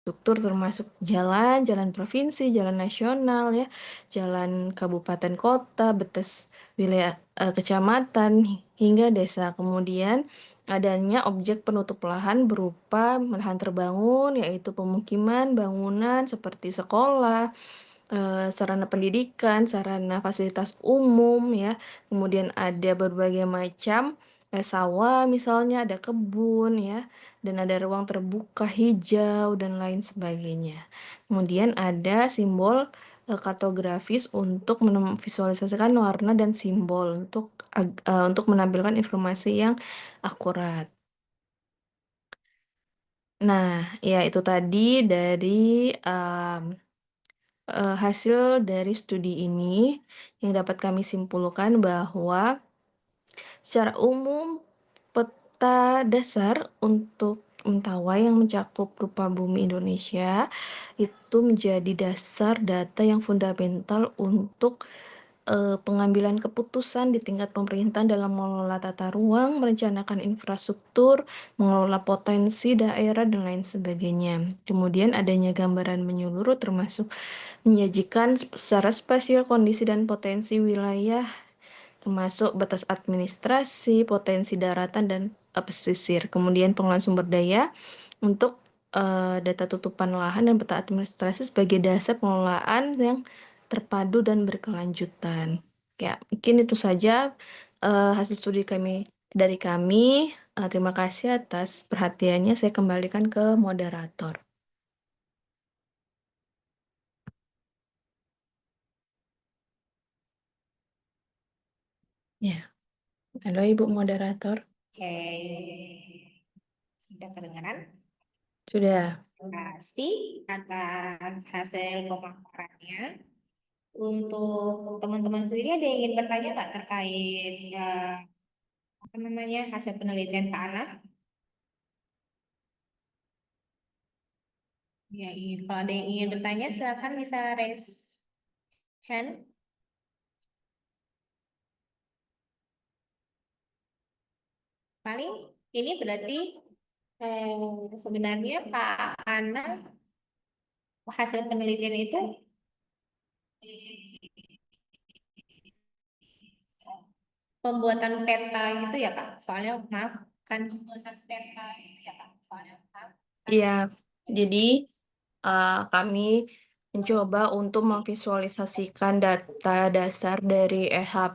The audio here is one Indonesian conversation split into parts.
infrastruktur termasuk jalan, jalan provinsi, jalan nasional ya, jalan kabupaten kota, batas wilayah kecamatan hingga desa. Kemudian adanya objek penutup lahan berupa lahan terbangun yaitu pemukiman, bangunan seperti sekolah, sarana pendidikan, sarana fasilitas umum ya, kemudian ada berbagai macam, sawah misalnya, ada kebun ya, dan ada ruang terbuka hijau dan lain sebagainya. Kemudian ada simbol, kartografis untuk visualisasikan warna dan simbol untuk menampilkan informasi yang akurat. Nah, ya itu tadi dari, hasil dari studi ini yang dapat kami simpulkan bahwa secara umum peta dasar untuk mentawai yang mencakup rupa bumi Indonesia itu menjadi dasar data yang fundamental untuk pengambilan keputusan di tingkat pemerintahan dalam mengelola tata ruang, merencanakan infrastruktur, mengelola potensi daerah, dan lain sebagainya. Kemudian adanya gambaran menyeluruh termasuk menyajikan secara spasial kondisi dan potensi wilayah, termasuk batas administrasi, potensi daratan, dan pesisir. Kemudian pengolahan sumber daya untuk data tutupan lahan dan peta administrasi sebagai dasar pengelolaan yang terpadu dan berkelanjutan. Ya, mungkin itu saja hasil studi dari kami. Terima kasih atas perhatiannya. Saya kembalikan ke moderator. Ya, halo Ibu moderator. Oke, sudah kedengaran? Sudah. Terima kasih atas hasil pemaparannya. Untuk teman-teman sendiri ada yang ingin bertanya nggak terkait apa namanya hasil penelitian Kak Ana? Ya, kalau ada yang ingin bertanya silakan bisa raise hand. Paling ini berarti sebenarnya Kak Ana hasil penelitian itu pembuatan peta gitu ya Kak? Soalnya maaf kan pembuatan peta gitu ya Kak? Soalnya maaf. Iya, jadi kami mencoba untuk memvisualisasikan data dasar dari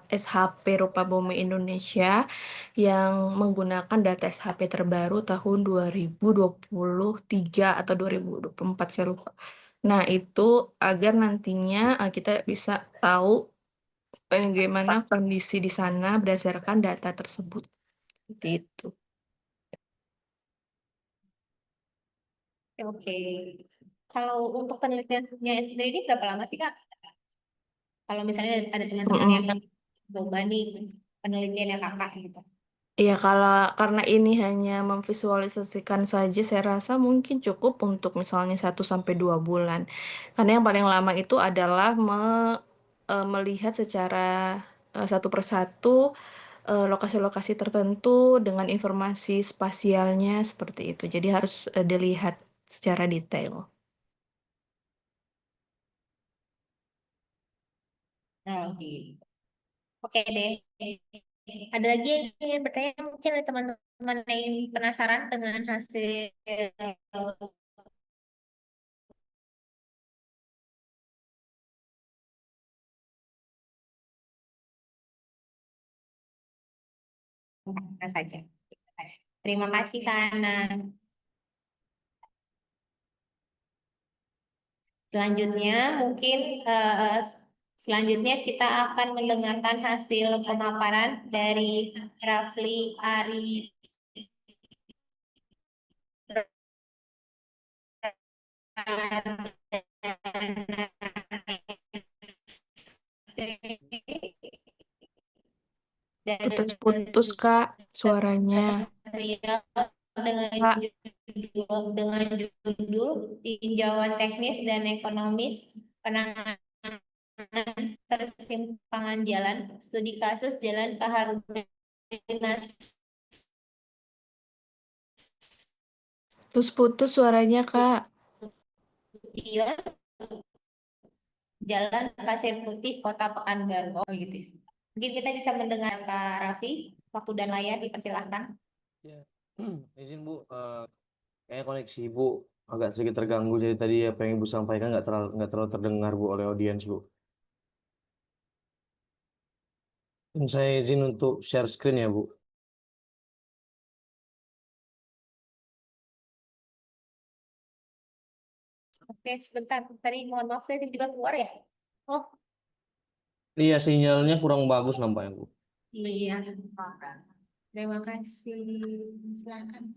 SHP Rupa Bumi Indonesia yang menggunakan data SHP terbaru tahun 2023 atau 2024, saya lupa. Nah, itu agar nantinya kita bisa tahu bagaimana kondisi di sana berdasarkan data tersebut. Seperti itu. Oke. Kalau untuk penelitiannya sendiri berapa lama sih Kak? Kalau misalnya ada teman-teman yang Mm-mm. coba nih penelitiannya Kakak gitu. Iya, karena ini hanya memvisualisasikan saja, saya rasa mungkin cukup untuk misalnya 1 sampai 2 bulan. Karena yang paling lama itu adalah melihat secara satu persatu lokasi-lokasi tertentu dengan informasi spasialnya seperti itu. Jadi harus dilihat secara detail. Oke. Oke deh. Ada lagi yang ingin bertanya mungkin ada teman-teman yang penasaran dengan hasil mana saja. Terima kasih Kana. Selanjutnya mungkin selanjutnya kita akan mendengarkan hasil pemaparan dari Rafli Ari dari Putus-putus, Kak, suaranya. Riau Kak, dengan judul Tinjauan Teknis dan Ekonomis Penanganan Persimpangan Jalan Studi Kasus Jalan Kaharudinas. putus-putus suaranya, Kak. Sution, Jalan Pasir Putih, Kota Pekanbaru. Oh gitu. Mungkin kita bisa mendengar Kak Raffi. Waktu dan layar dipersilahkan. Ya, izin Bu, kayaknya koneksi Ibu agak sedikit terganggu. Jadi tadi apa yang Ibu sampaikan nggak terlalu terdengar Bu oleh audiens Bu. Dan saya izin untuk share screen ya Bu. Oke, sebentar. Tadi mohon maaf saya tiba-tiba keluar ya. Oh, Iya sinyalnya kurang bagus nampaknya Bu. iya. Terima kasih. Silakan.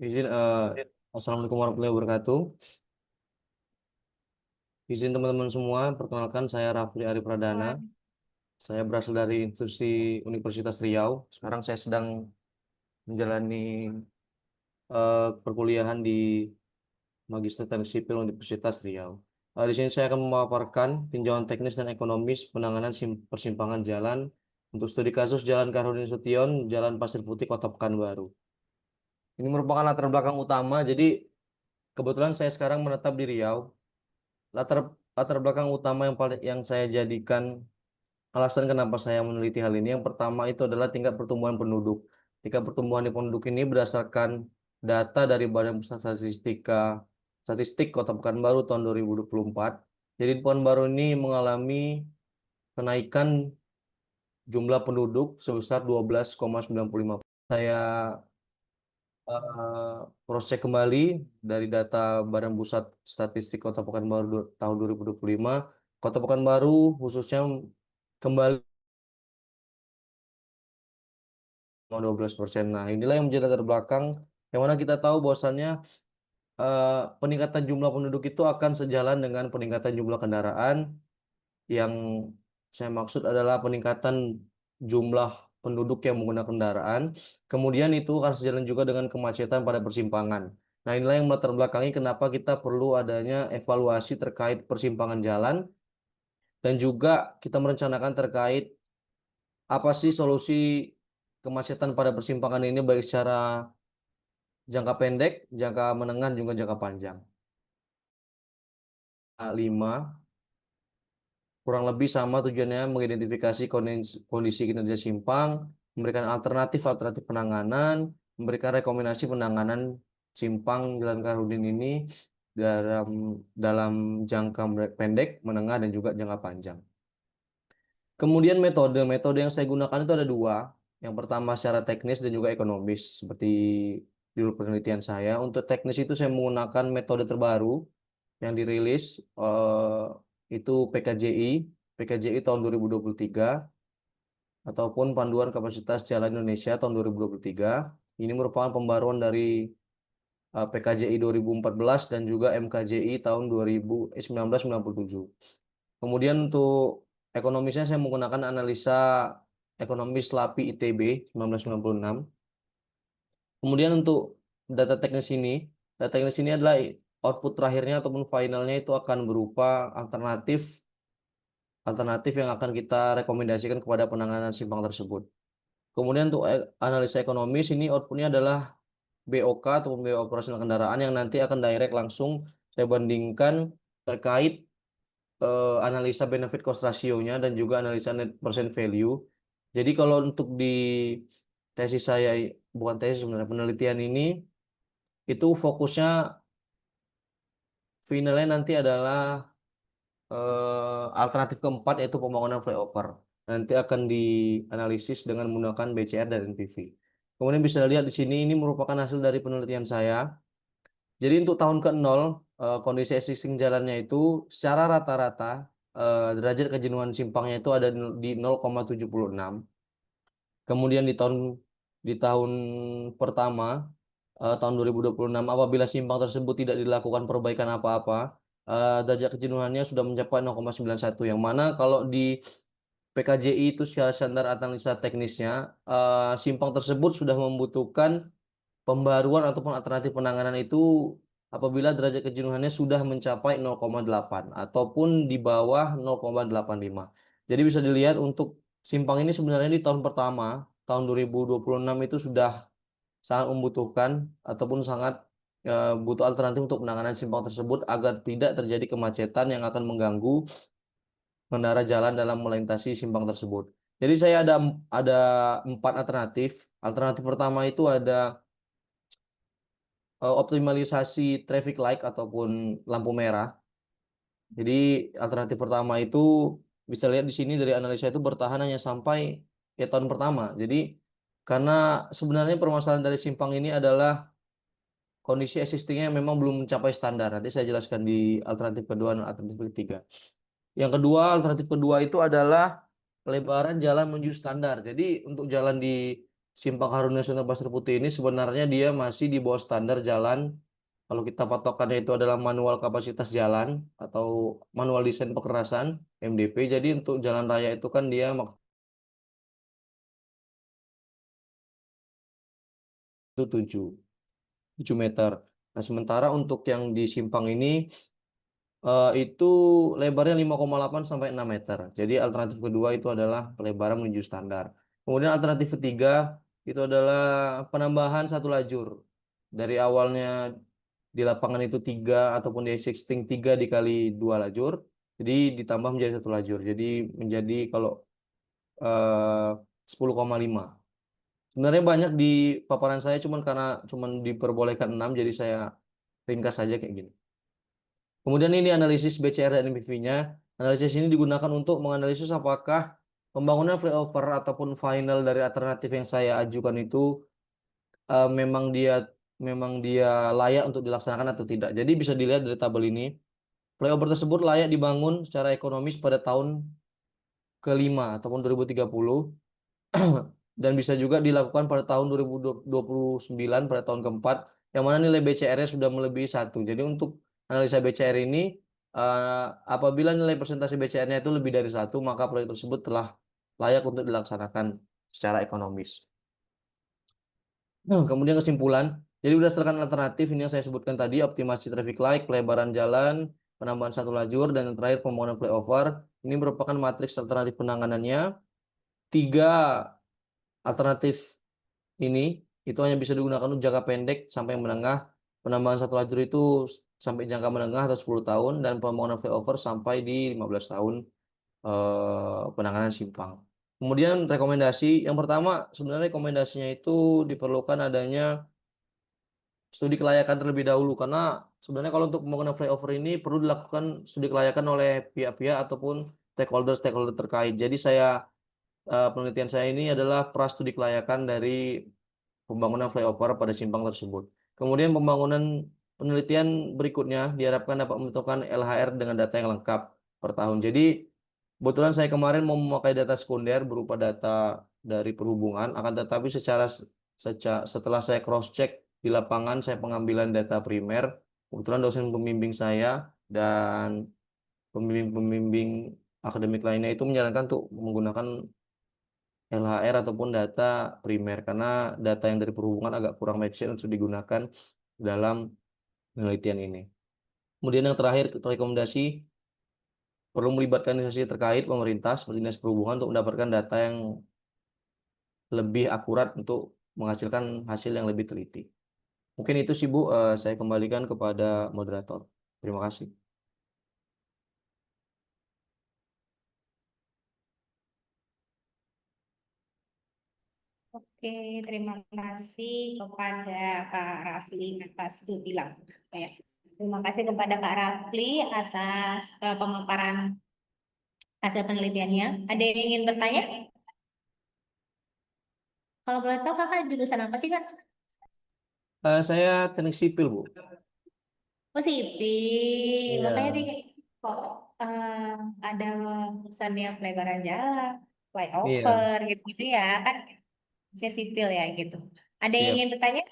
Izin, Assalamualaikum warahmatullahi wabarakatuh. Izin teman-teman semua, perkenalkan saya Rafli Ari Pradana. Wah, Saya berasal dari institusi Universitas Riau. Sekarang saya sedang menjalani perkuliahan di Magister Teknik Sipil Universitas Riau. Di sini saya akan memaparkan tinjauan teknis dan ekonomis penanganan persimpangan jalan untuk studi kasus Jalan Kaharudin Sution, Jalan Pasir Putih, Kota Pekanbaru. Ini merupakan latar belakang utama. Jadi kebetulan saya sekarang menetap di Riau. Latar latar belakang utama yang saya jadikan alasan kenapa saya meneliti hal ini, yang pertama itu adalah tingkat pertumbuhan penduduk. Tingkat pertumbuhan di penduduk ini berdasarkan data dari Badan Pusat Statistik Kota Pekanbaru tahun 2024. Jadi Pekanbaru ini mengalami kenaikan jumlah penduduk sebesar 12,95. Saya cross check kembali dari data Badan Pusat Statistik Kota Pekanbaru tahun 2025. Kota Pekanbaru khususnya kembali 12%. Nah, inilah yang menjadi latar belakang yang mana kita tahu bahwasannya peningkatan jumlah penduduk itu akan sejalan dengan peningkatan jumlah kendaraan. Yang saya maksud adalah peningkatan jumlah penduduk yang menggunakan kendaraan. Kemudian itu akan sejalan juga dengan kemacetan pada persimpangan. Nah, inilah yang melatar belakangi kenapa kita perlu adanya evaluasi terkait persimpangan jalan dan juga kita merencanakan terkait apa sih solusi kemacetan pada persimpangan ini baik secara jangka pendek, jangka menengah, dan juga jangka panjang. 5, kurang lebih sama tujuannya mengidentifikasi kondisi kinerja simpang, memberikan alternatif penanganan, memberikan rekomendasi penanganan simpang Jalan Kaharudin ini dalam dalam jangka pendek, menengah, dan juga jangka panjang. Kemudian metode yang saya gunakan itu ada dua. Yang pertama secara teknis dan juga ekonomis seperti judul penelitian saya. Untuk teknis itu saya menggunakan metode terbaru yang dirilis itu PKJI tahun 2023 ataupun Panduan Kapasitas Jalan Indonesia tahun 2023. Ini merupakan pembaruan dari PKJI 2014 dan juga MKJI tahun 1997. Kemudian untuk ekonomisnya saya menggunakan analisa ekonomis LAPI ITB 1996. Kemudian untuk data teknis ini adalah output terakhirnya ataupun finalnya itu akan berupa alternatif alternatif yang akan kita rekomendasikan kepada penanganan simpang tersebut. Kemudian untuk analisa ekonomis ini outputnya adalah BOK ataupun biaya operasional kendaraan yang nanti akan direct langsung saya bandingkan terkait analisa benefit cost ratio-nya dan juga analisa net present value. Jadi kalau untuk di tesis saya, bukan tesis sebenarnya, penelitian ini itu fokusnya finalnya nanti adalah alternatif keempat yaitu pembangunan flyover. Nanti akan dianalisis dengan menggunakan BCR dan NPV. Kemudian bisa lihat di sini ini merupakan hasil dari penelitian saya. Jadi untuk tahun ke-0 kondisi existing jalannya itu secara rata-rata derajat kejenuhan simpangnya itu ada di 0,76. Kemudian di tahun pertama tahun 2026 apabila simpang tersebut tidak dilakukan perbaikan apa-apa, derajat kejenuhannya sudah mencapai 0,91 yang mana kalau di PKJI itu secara standar analisa teknisnya simpang tersebut sudah membutuhkan pembaruan ataupun alternatif penanganan itu apabila derajat kejenuhannya sudah mencapai 0,8 ataupun di bawah 0,85. Jadi bisa dilihat untuk simpang ini sebenarnya di tahun pertama, tahun 2026 itu sudah sangat membutuhkan ataupun sangat butuh alternatif untuk penanganan simpang tersebut agar tidak terjadi kemacetan yang akan mengganggu pengendara jalan dalam melintasi simpang tersebut. Jadi saya ada 4 alternatif. Alternatif pertama itu ada optimalisasi traffic light ataupun lampu merah. Jadi alternatif pertama itu bisa lihat di sini dari analisa itu bertahan hanya sampai ya tahun pertama. Jadi karena sebenarnya permasalahan dari simpang ini adalah kondisi existingnya memang belum mencapai standar. Nanti saya jelaskan di alternatif kedua dan alternatif ketiga. Yang kedua, alternatif kedua itu adalah pelebaran jalan menuju standar. Jadi untuk jalan di Simpang Harun Nasional Pasir Putih ini sebenarnya dia masih di bawah standar jalan. Kalau kita patokannya itu adalah manual kapasitas jalan atau manual desain pekerasan MDP. Jadi untuk jalan raya itu kan dia itu 7 meter. Nah, sementara untuk yang di simpang ini itu lebarnya 5,8 sampai 6 meter. Jadi alternatif kedua itu adalah pelebaran menuju standar. Kemudian alternatif ketiga itu adalah penambahan satu lajur. Dari awalnya di lapangan itu 3 ataupun di existing 3 dikali 2 lajur. Jadi ditambah menjadi satu lajur. Jadi menjadi kalau 10,5. Sebenarnya banyak di paparan saya cuman diperbolehkan 6 jadi saya ringkas saja kayak gini. Kemudian ini analisis BCR dan MPV-nya. Analisis ini digunakan untuk menganalisis apakah pembangunan flyover ataupun final dari alternatif yang saya ajukan itu eh, memang dia memang dia layak untuk dilaksanakan atau tidak. Jadi bisa dilihat dari tabel ini, flyover tersebut layak dibangun secara ekonomis pada tahun kelima ataupun 2030 dan bisa juga dilakukan pada tahun 2029 pada tahun keempat yang mana nilai BCR-nya sudah melebihi 1. Jadi untuk analisa BCR ini apabila nilai persentase BCR-nya itu lebih dari 1 maka proyek tersebut telah layak untuk dilaksanakan secara ekonomis. Kemudian kesimpulan, jadi berdasarkan alternatif ini yang saya sebutkan tadi, optimasi traffic light, pelebaran jalan, penambahan satu lajur, dan yang terakhir pembangunan flyover, ini merupakan matriks alternatif penanganannya. 3 alternatif ini itu hanya bisa digunakan untuk jangka pendek sampai menengah. Penambahan satu lajur itu sampai jangka menengah atau 10 tahun dan pembangunan flyover sampai di 15 tahun penanganan simpang. Kemudian rekomendasi yang pertama sebenarnya rekomendasinya itu diperlukan adanya studi kelayakan terlebih dahulu karena sebenarnya kalau untuk pembangunan flyover ini perlu dilakukan studi kelayakan oleh pihak-pihak ataupun stakeholder terkait. Jadi penelitian saya ini adalah prastudi kelayakan dari pembangunan flyover pada simpang tersebut. Kemudian penelitian berikutnya diharapkan dapat menentukan LHR dengan data yang lengkap per tahun. Jadi kebetulan saya kemarin mau memakai data sekunder berupa data dari perhubungan, akan tetapi setelah saya cross check di lapangan, saya pengambilan data primer. Kebetulan dosen pembimbing saya dan pembimbing-pembimbing akademik lainnya itu menyarankan untuk menggunakan LHR ataupun data primer karena data yang dari perhubungan agak kurang make sense untuk digunakan dalam penelitian ini. Kemudian yang terakhir rekomendasi perlu melibatkan instansi terkait pemerintah seperti Dinas Perhubungan untuk mendapatkan data yang lebih akurat untuk menghasilkan hasil yang lebih teliti. Mungkin itu sih Bu, saya kembalikan kepada moderator. Terima kasih. Oke, terima kasih kepada Kak Rafli atas bilang ya. Terima kasih kepada Kak Rafli atas pemaparan hasil penelitiannya. Ada yang ingin bertanya? Kalau boleh tahu kakak jurusan apa sih Kak? Saya teknik sipil Bu. Oh sipil, makanya Iya, tadi kok ada pesannya pelebaran jalan, iya, flyover gitu ya kan? Saya sipil ya gitu. Ada yang siap. ingin bertanya?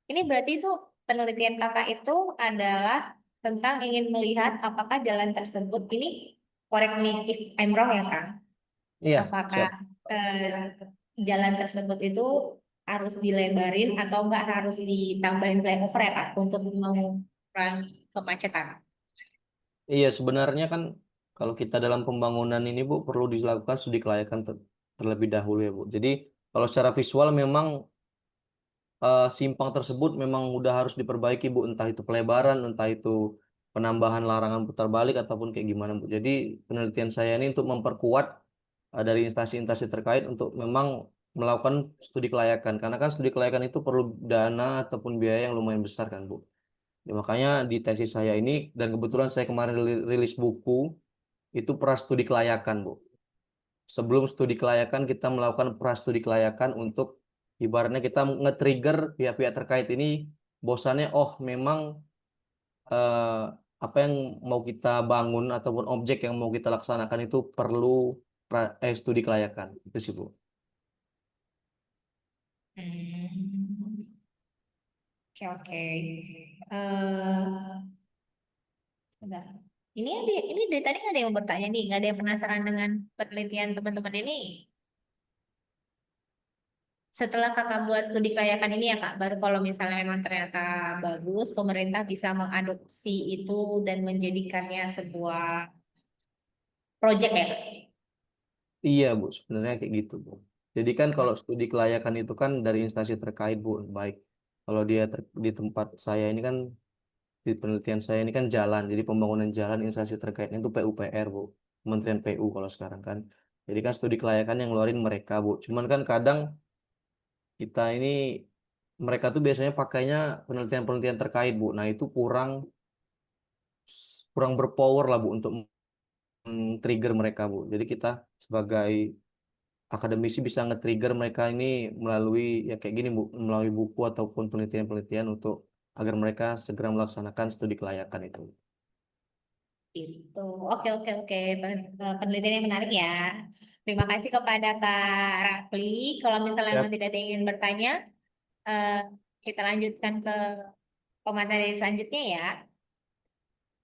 Ini berarti itu penelitian kakak itu adalah tentang ingin melihat apakah jalan tersebut ini, correct me if I'm wrong ya Kang, Iya, apakah siap. eh, jalan tersebut itu harus dilebarin atau nggak harus ditambahin flyover ya Kak untuk mengurangi kemacetan? Iya, sebenarnya kan kalau kita dalam pembangunan ini Bu perlu dilakukan studi kelayakan terlebih dahulu ya Bu. Jadi kalau secara visual memang simpang tersebut memang udah harus diperbaiki Bu, entah itu pelebaran, entah itu penambahan larangan putar balik ataupun kayak gimana Bu. Jadi penelitian saya ini untuk memperkuat dari instansi-instansi terkait untuk memang melakukan studi kelayakan, karena kan studi kelayakan itu perlu dana ataupun biaya yang lumayan besar kan Bu. Ya, makanya di tesis saya ini, dan kebetulan saya kemarin rilis buku itu prastudi kelayakan Bu. Sebelum studi kelayakan kita melakukan prastudi kelayakan untuk ibaratnya kita nge-trigger pihak-pihak terkait ini bosannya, oh memang eh, apa yang mau kita bangun ataupun objek yang mau kita laksanakan itu perlu studi kelayakan itu sih Bu. Hmm, oke oke. Eh, sebentar. Ini dari tadi nggak ada yang bertanya nih, nggak ada yang penasaran dengan penelitian teman-teman ini. Setelah kakak buat studi kelayakan ini ya kak, baru kalau misalnya memang ternyata bagus, pemerintah bisa mengadopsi itu dan menjadikannya sebuah proyek ya kak. Iya Bu, sebenarnya kayak gitu Bu. Jadi kan kalau studi kelayakan itu kan dari instansi terkait Bu, baik kalau dia di tempat saya ini kan, di penelitian saya ini kan jalan, jadi pembangunan jalan instansi terkaitnya itu PUPR Bu, Kementerian PU kalau sekarang kan. Jadi kan studi kelayakan yang ngeluarin mereka Bu. Cuman kan kadang kita ini mereka tuh biasanya pakainya penelitian-penelitian terkait Bu. Nah itu kurang kurang berpower lah Bu untuk trigger mereka Bu. Jadi kita sebagai akademisi bisa nge-trigger mereka ini melalui ya kayak gini Bu, melalui buku ataupun penelitian-penelitian untuk agar mereka segera melaksanakan studi kelayakan itu. Itu. Oke, oke, oke. Penelitian yang menarik ya. Terima kasih kepada Kak Rafli. Kalau misalnya Ya, memang tidak ada yang ingin bertanya, eh, kita lanjutkan ke pemateri selanjutnya ya.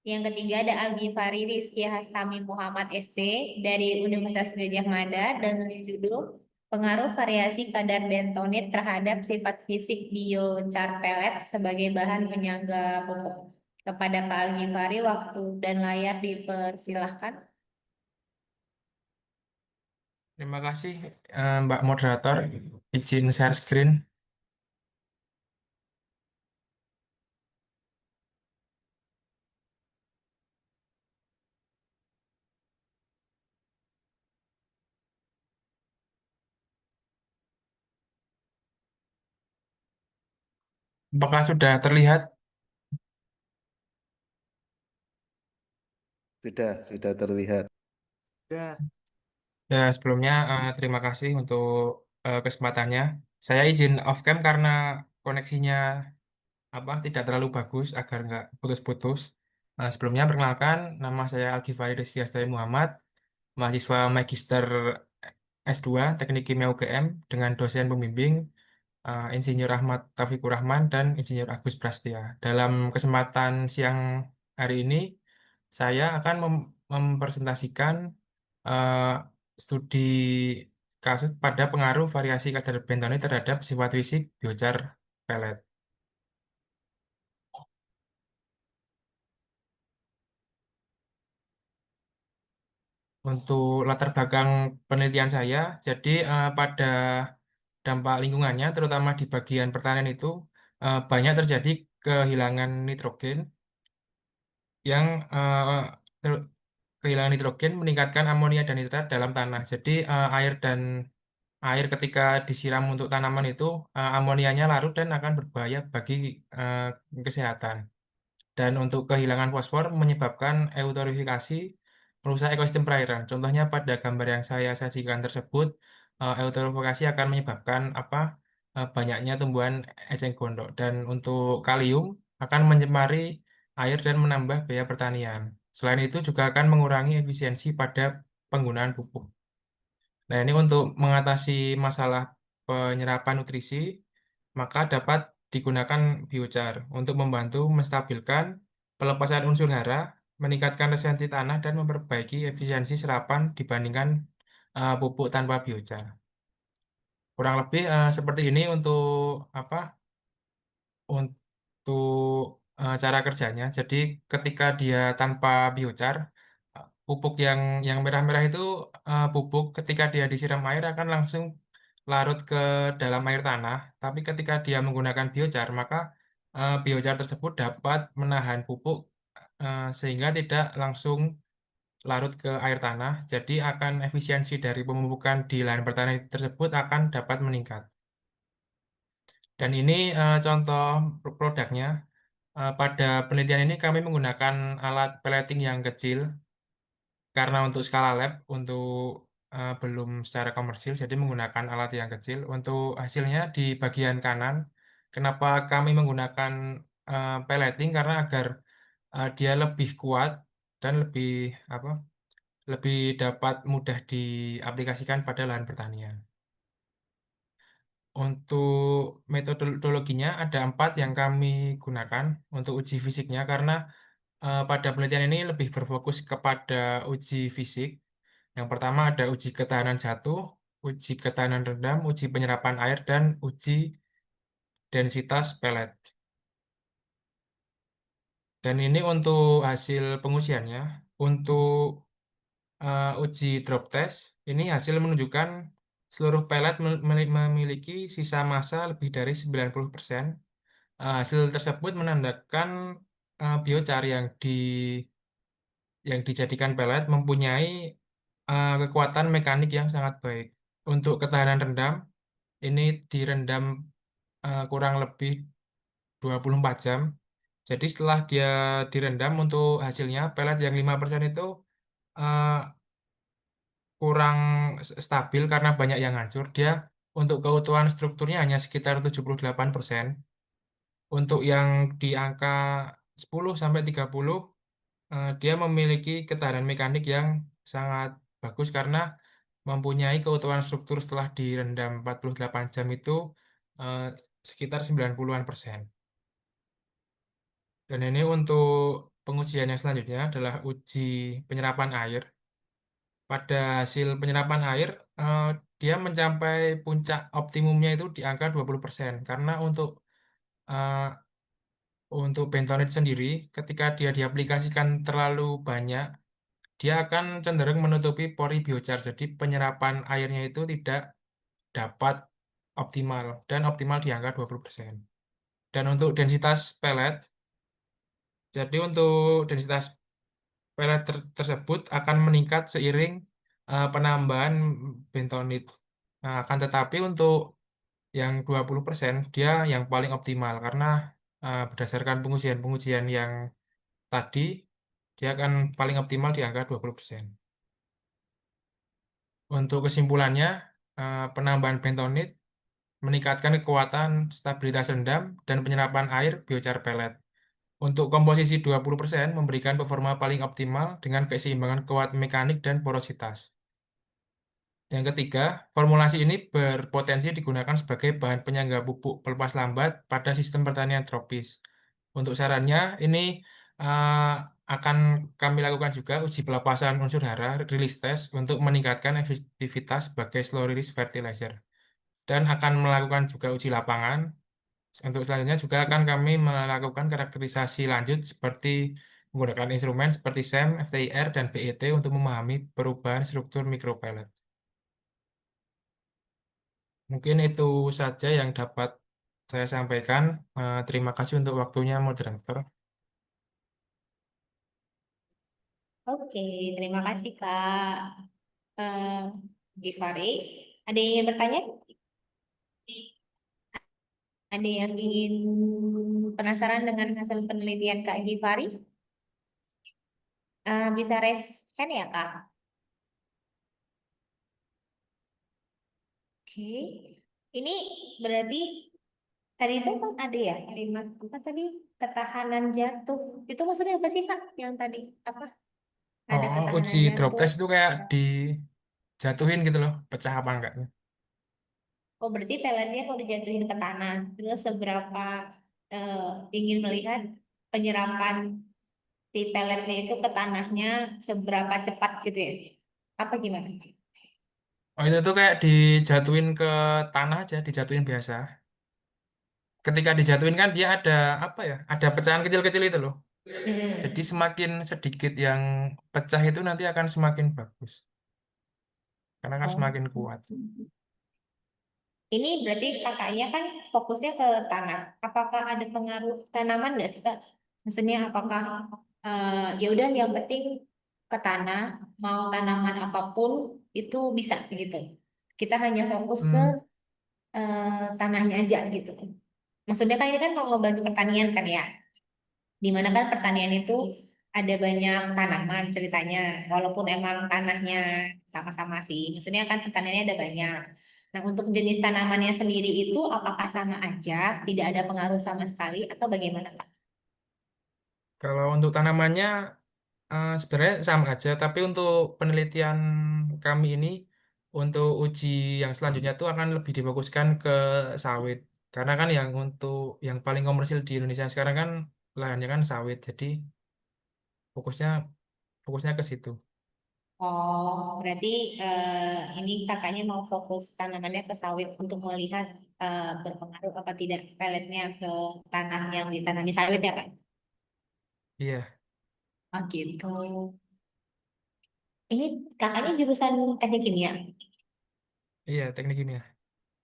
Yang ketiga ada Al-Ghifari Rizky Hasami Muhammad ST dari Universitas Gajah Mada dengan judul Pengaruh Variasi Kadar Bentonit terhadap Sifat Fisik Biochar Pellet sebagai Bahan Penyangga Pupuk. Kepada Kak Al-Ghifari, waktu dan layar dipersilahkan. Terima kasih Mbak Moderator. Izin share screen. Apakah sudah terlihat? Sudah terlihat. Ya, sebelumnya terima kasih untuk kesempatannya. Saya izin off cam karena koneksinya tidak terlalu bagus agar nggak putus-putus. Sebelumnya perkenalkan, nama saya Al-Ghifari Rizky Hastai Muhammad, mahasiswa Magister S2 Teknik Kimia UGM dengan dosen pembimbing Insinyur Ahmad Taufikur Rahman dan Insinyur Agus Prastia. Dalam kesempatan siang hari ini, saya akan mempresentasikan eh, studi kasus pada pengaruh variasi kadar bentonit terhadap sifat fisik biochar pellet. Untuk latar belakang penelitian saya, jadi pada dampak lingkungannya, terutama di bagian pertanian itu, banyak terjadi kehilangan nitrogen yang kehilangan nitrogen meningkatkan amonia dan nitrat dalam tanah. Jadi air ketika disiram untuk tanaman itu amonianya larut dan akan berbahaya bagi eh, kesehatan. Dan untuk kehilangan fosfor menyebabkan eutrofifikasi merusak ekosistem perairan. Contohnya pada gambar yang saya sajikan tersebut, eutrofifikasi akan menyebabkan banyaknya tumbuhan eceng gondok. Dan untuk kalium akan mencemari air dan menambah biaya pertanian. Selain itu juga akan mengurangi efisiensi pada penggunaan pupuk. Nah, ini untuk mengatasi masalah penyerapan nutrisi, maka dapat digunakan biochar untuk membantu menstabilkan pelepasan unsur hara, meningkatkan resistensi tanah, dan memperbaiki efisiensi serapan dibandingkan pupuk tanpa biochar. Kurang lebih seperti ini untuk apa? Untuk cara kerjanya. Jadi ketika dia tanpa biochar, pupuk yang merah-merah itu pupuk ketika dia disiram air akan langsung larut ke dalam air tanah. Tapi ketika dia menggunakan biochar, maka biochar tersebut dapat menahan pupuk sehingga tidak langsung larut ke air tanah. Jadi akan efisiensi dari pemupukan di lahan pertanian tersebut akan dapat meningkat. Dan ini contoh produknya. Pada penelitian ini kami menggunakan alat pelleting yang kecil karena untuk skala lab untuk belum secara komersil, jadi menggunakan alat yang kecil. Untuk hasilnya di bagian kanan, kenapa kami menggunakan pelleting? Karena agar dia lebih kuat dan lebih apa? Lebih dapat mudah diaplikasikan pada lahan pertanian. Untuk metodologinya ada 4 yang kami gunakan untuk uji fisiknya karena pada penelitian ini lebih berfokus kepada uji fisik. Yang pertama ada uji ketahanan jatuh, uji ketahanan rendam, uji penyerapan air, dan uji densitas pelet. Dan ini untuk hasil pengujiannya. Untuk uji drop test, ini hasil menunjukkan seluruh pelet memiliki sisa massa lebih dari 90%. Hasil tersebut menandakan biochar yang dijadikan pelet mempunyai kekuatan mekanik yang sangat baik. Untuk ketahanan rendam, ini direndam kurang lebih 24 jam. Jadi setelah dia direndam untuk hasilnya, pelet yang 5% itu eh, kurang stabil karena banyak yang hancur. Dia untuk keutuhan strukturnya hanya sekitar 78%. Untuk yang di angka 10 sampai 30, dia memiliki ketahanan mekanik yang sangat bagus karena mempunyai keutuhan struktur setelah direndam 48 jam itu eh, sekitar 90-an%. Dan ini untuk pengujian yang selanjutnya adalah uji penyerapan air. Pada hasil penyerapan air, eh, dia mencapai puncak optimumnya itu di angka 20%. Karena eh, untuk bentonit sendiri, ketika dia diaplikasikan terlalu banyak, dia akan cenderung menutupi pori biochar. Jadi penyerapan airnya itu tidak dapat optimal dan optimal di angka 20%. Dan untuk densitas pelet, jadi untuk densitas pelet tersebut akan meningkat seiring penambahan bentonit. Nah, akan tetapi untuk yang 20% dia yang paling optimal karena berdasarkan pengujian-pengujian yang tadi, dia akan paling optimal di angka 20%. Untuk kesimpulannya, penambahan bentonit meningkatkan kekuatan stabilitas rendam dan penyerapan air biochar pelet. Untuk komposisi 20% memberikan performa paling optimal dengan keseimbangan kuat mekanik dan porositas. Yang ketiga, formulasi ini berpotensi digunakan sebagai bahan penyangga pupuk pelepas lambat pada sistem pertanian tropis. Untuk sarannya, ini eh, akan kami lakukan juga uji pelepasan unsur hara, release test, untuk meningkatkan efektivitas sebagai slow release fertilizer. Dan akan melakukan juga uji lapangan. Untuk selanjutnya juga akan kami melakukan karakterisasi lanjut seperti menggunakan instrumen seperti SEM, FTIR, dan BET untuk memahami perubahan struktur mikropellet. Mungkin itu saja yang dapat saya sampaikan. Terima kasih untuk waktunya, moderator. Oke, terima kasih Kak Givari. Ada yang ingin bertanya? Ada yang ingin penasaran dengan hasil penelitian Kak Givari? Bisa raise hand ya Kak? Oke. Ini berarti tadi itu kan ada ya kalimat apa tadi? Ketahanan jatuh. Itu maksudnya apa sih Kak? Yang tadi apa? Ada Uji ketahanan drop jatuh. test itu kayak dijatuhin gitu loh, pecah apa enggaknya. Oh, berarti peletnya kalau dijatuhin ke tanah, terus seberapa eh, ingin melihat penyerapan si peletnya itu ke tanahnya seberapa cepat gitu ya? Apa gimana? Oh, itu tuh kayak dijatuhin ke tanah aja, dijatuhin biasa. Ketika dijatuhin kan dia ada apa ya? Ada pecahan kecil-kecil itu loh. Jadi Hmm. semakin sedikit yang pecah itu nanti akan semakin bagus. Karena kan Oh. semakin kuat. Ini berarti kakaknya kan fokusnya ke tanah. Apakah ada pengaruh tanaman nggak sih Kak? Maksudnya apakah ya udah yang penting ke tanah, mau tanaman apapun itu bisa gitu. Kita hanya fokus ke Hmm, tanahnya aja gitu. Maksudnya kan ini kan mau ngebantu pertanian kan ya. Dimana kan pertanian itu ada banyak tanaman ceritanya, walaupun emang tanahnya sama-sama sih. Maksudnya kan pertaniannya ada banyak. Nah, untuk jenis tanamannya sendiri itu apakah sama aja, tidak ada pengaruh sama sekali, atau bagaimana, Kak? Kalau untuk tanamannya sebenarnya sama aja, tapi untuk penelitian kami ini, untuk uji yang selanjutnya itu akan lebih difokuskan ke sawit. Karena kan yang untuk yang paling komersil di Indonesia sekarang kan lahannya kan sawit, jadi fokusnya fokusnya ke situ. Oh, berarti ini kakaknya mau fokus tanamannya ke sawit untuk melihat berpengaruh apa tidak peletnya ke tanah yang ditanami sawit ya, Kak? Iya, Oh, gitu. Ini kakaknya jurusan teknik kimia. iya teknik kimia.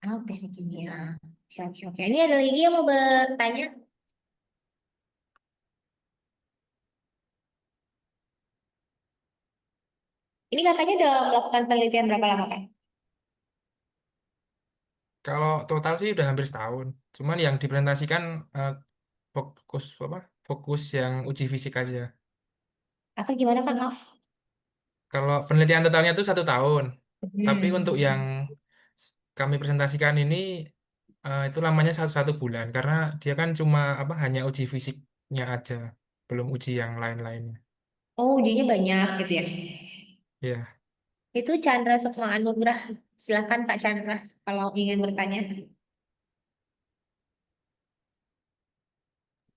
Oh, teknik kimia. Oke, oke, oke. Ini ada lagi yang mau bertanya. Ini katanya udah melakukan penelitian berapa lama, Kak? Kalau total sih udah hampir setahun. Cuman yang dipresentasikan eh, fokus apa? Fokus yang uji fisik aja. Apa gimana, Kak? Maaf. Kalau penelitian totalnya itu 1 tahun. Tapi untuk yang Hmm. kami presentasikan ini itu lamanya 1 bulan karena dia kan cuma apa hanya uji fisiknya aja, belum uji yang lain-lainnya. Oh, ujinya banyak gitu ya. Ya, Itu Chandra Sukma Anugrah. Silakan Kak Chandra kalau ingin bertanya.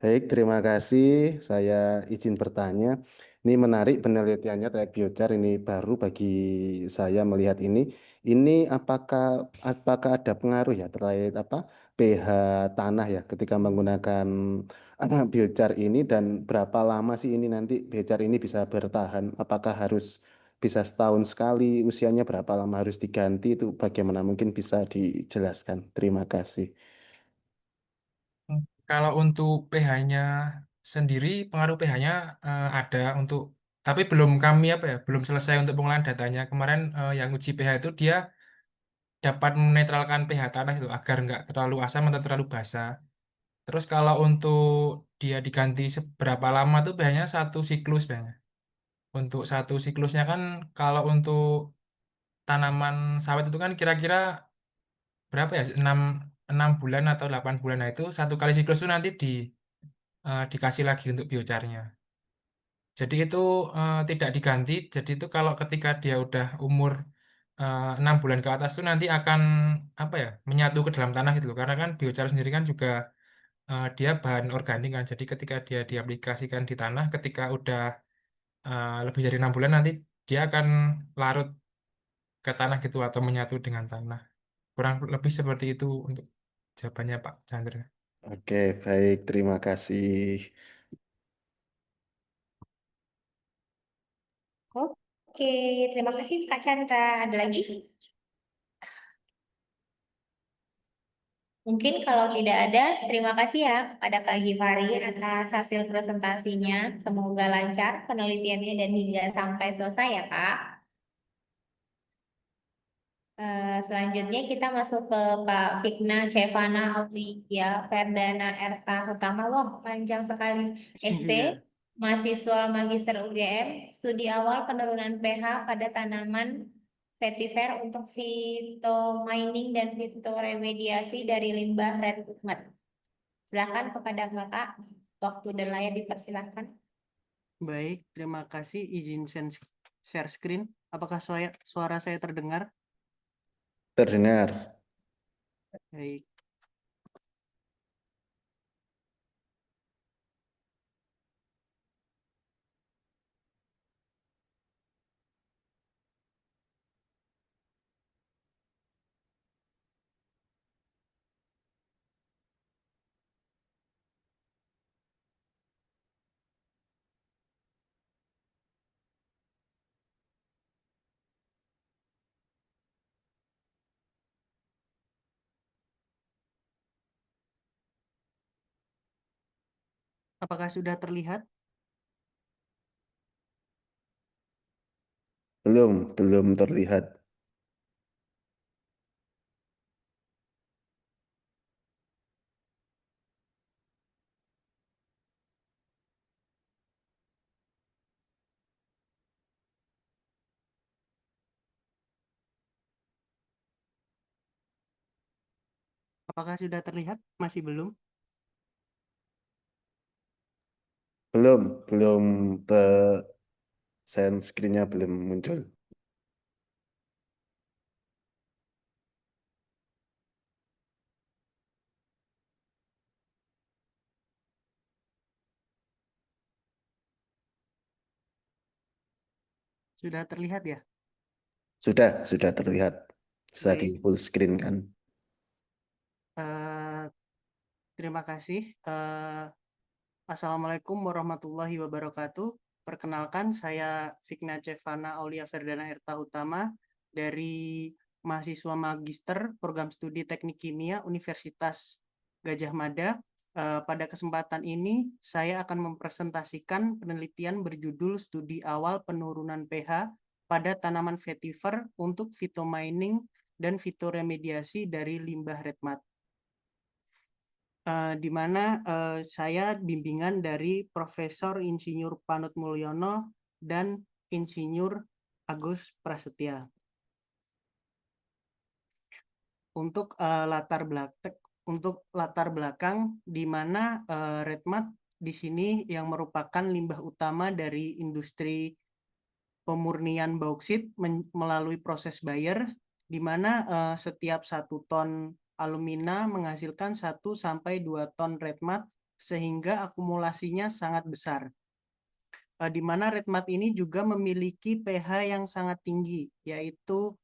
Baik, terima kasih. Saya izin bertanya. Ini menarik penelitiannya terkait biochar ini baru bagi saya melihat ini. Ini apakah ada pengaruh ya terkait apa pH tanah ya ketika menggunakan biochar ini dan berapa lama sih ini nanti biochar ini bisa bertahan? Apakah harus bisa setahun sekali? Usianya berapa lama harus diganti itu bagaimana? Mungkin bisa dijelaskan. Terima kasih. kalau untuk pH-nya sendiri, pengaruh pH-nya ada untuk, tapi belum kami apa ya, belum selesai untuk pengolahan datanya. Kemarin yang uji pH itu dia dapat menetralkan pH tanah itu agar nggak terlalu asam atau terlalu basa. Terus kalau untuk dia diganti seberapa lama tuh biasanya 1 siklus biasanya. Untuk 1 siklusnya kan kalau untuk tanaman sawit itu kan kira-kira berapa ya? 6 bulan atau 8 bulan. Nah itu 1 kali siklus itu nanti dikasih lagi untuk biocarnya. Jadi itu tidak diganti. Jadi itu kalau ketika dia udah umur 6 bulan ke atas tuh nanti akan apa ya menyatu ke dalam tanah gitu loh. Karena kan biocar sendiri kan juga dia bahan organik kan. Jadi ketika dia diaplikasikan di tanah, ketika udah lebih dari 6 bulan nanti dia akan larut ke tanah gitu atau menyatu dengan tanah. Kurang lebih seperti itu untuk jawabannya Pak Chandra. Oke, baik. Terima kasih. Oke, terima kasih Kak Chandra. Ada lagi? Mungkin kalau tidak ada, terima kasih ya pada Kak Givari atas hasil presentasinya. Semoga lancar penelitiannya dan hingga sampai selesai ya Kak. Selanjutnya kita masuk ke Kak Fikna Cevana Aulia Ferdana Erta Utama. Wah, panjang sekali. ST, Iya, mahasiswa Magister UGM, studi awal penurunan pH pada tanaman vetiver untuk phytomining dan fitoremediasi dari limbah red mud. Silakan kepada Kakak, waktu dan layar dipersilakan. baik. Terima kasih. Izin share screen. Apakah suara saya terdengar? Terdengar. Baik. Apakah sudah terlihat? Belum terlihat. Apakah sudah terlihat? Masih belum? Belum share screen-nya belum muncul. Sudah terlihat ya? Sudah terlihat. Bisa di Baik. full screen kan? Terima kasih. Assalamualaikum warahmatullahi wabarakatuh. Perkenalkan, saya Fikna Cevana Aulia Ferdana Erta Utama dari mahasiswa magister program studi teknik kimia Universitas Gajah Mada. Pada kesempatan ini, saya akan mempresentasikan penelitian berjudul Studi Awal Penurunan pH pada Tanaman Vetiver untuk Phytomining dan Fitoremediasi dari Limbah Redmat. Di mana saya bimbingan dari Profesor Insinyur Panut Mulyono dan Insinyur Agus Prasetya. Untuk latar belakang di mana Redmat di sini yang merupakan limbah utama dari industri pemurnian bauksit melalui proses Bayer, di mana setiap 1 ton alumina menghasilkan 1-2 ton redmat sehingga akumulasinya sangat besar. Di mana redmat ini juga memiliki pH yang sangat tinggi, yaitu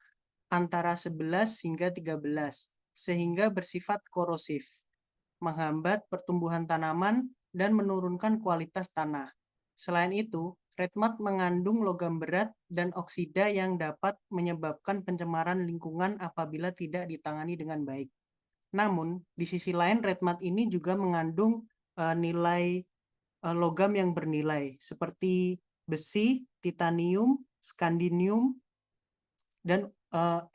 antara 11 hingga 13, sehingga bersifat korosif, menghambat pertumbuhan tanaman dan menurunkan kualitas tanah. Selain itu, redmat mengandung logam berat dan oksida yang dapat menyebabkan pencemaran lingkungan apabila tidak ditangani dengan baik. Namun, di sisi lain redmat ini juga mengandung nilai logam yang bernilai seperti besi, titanium, skandinium, dan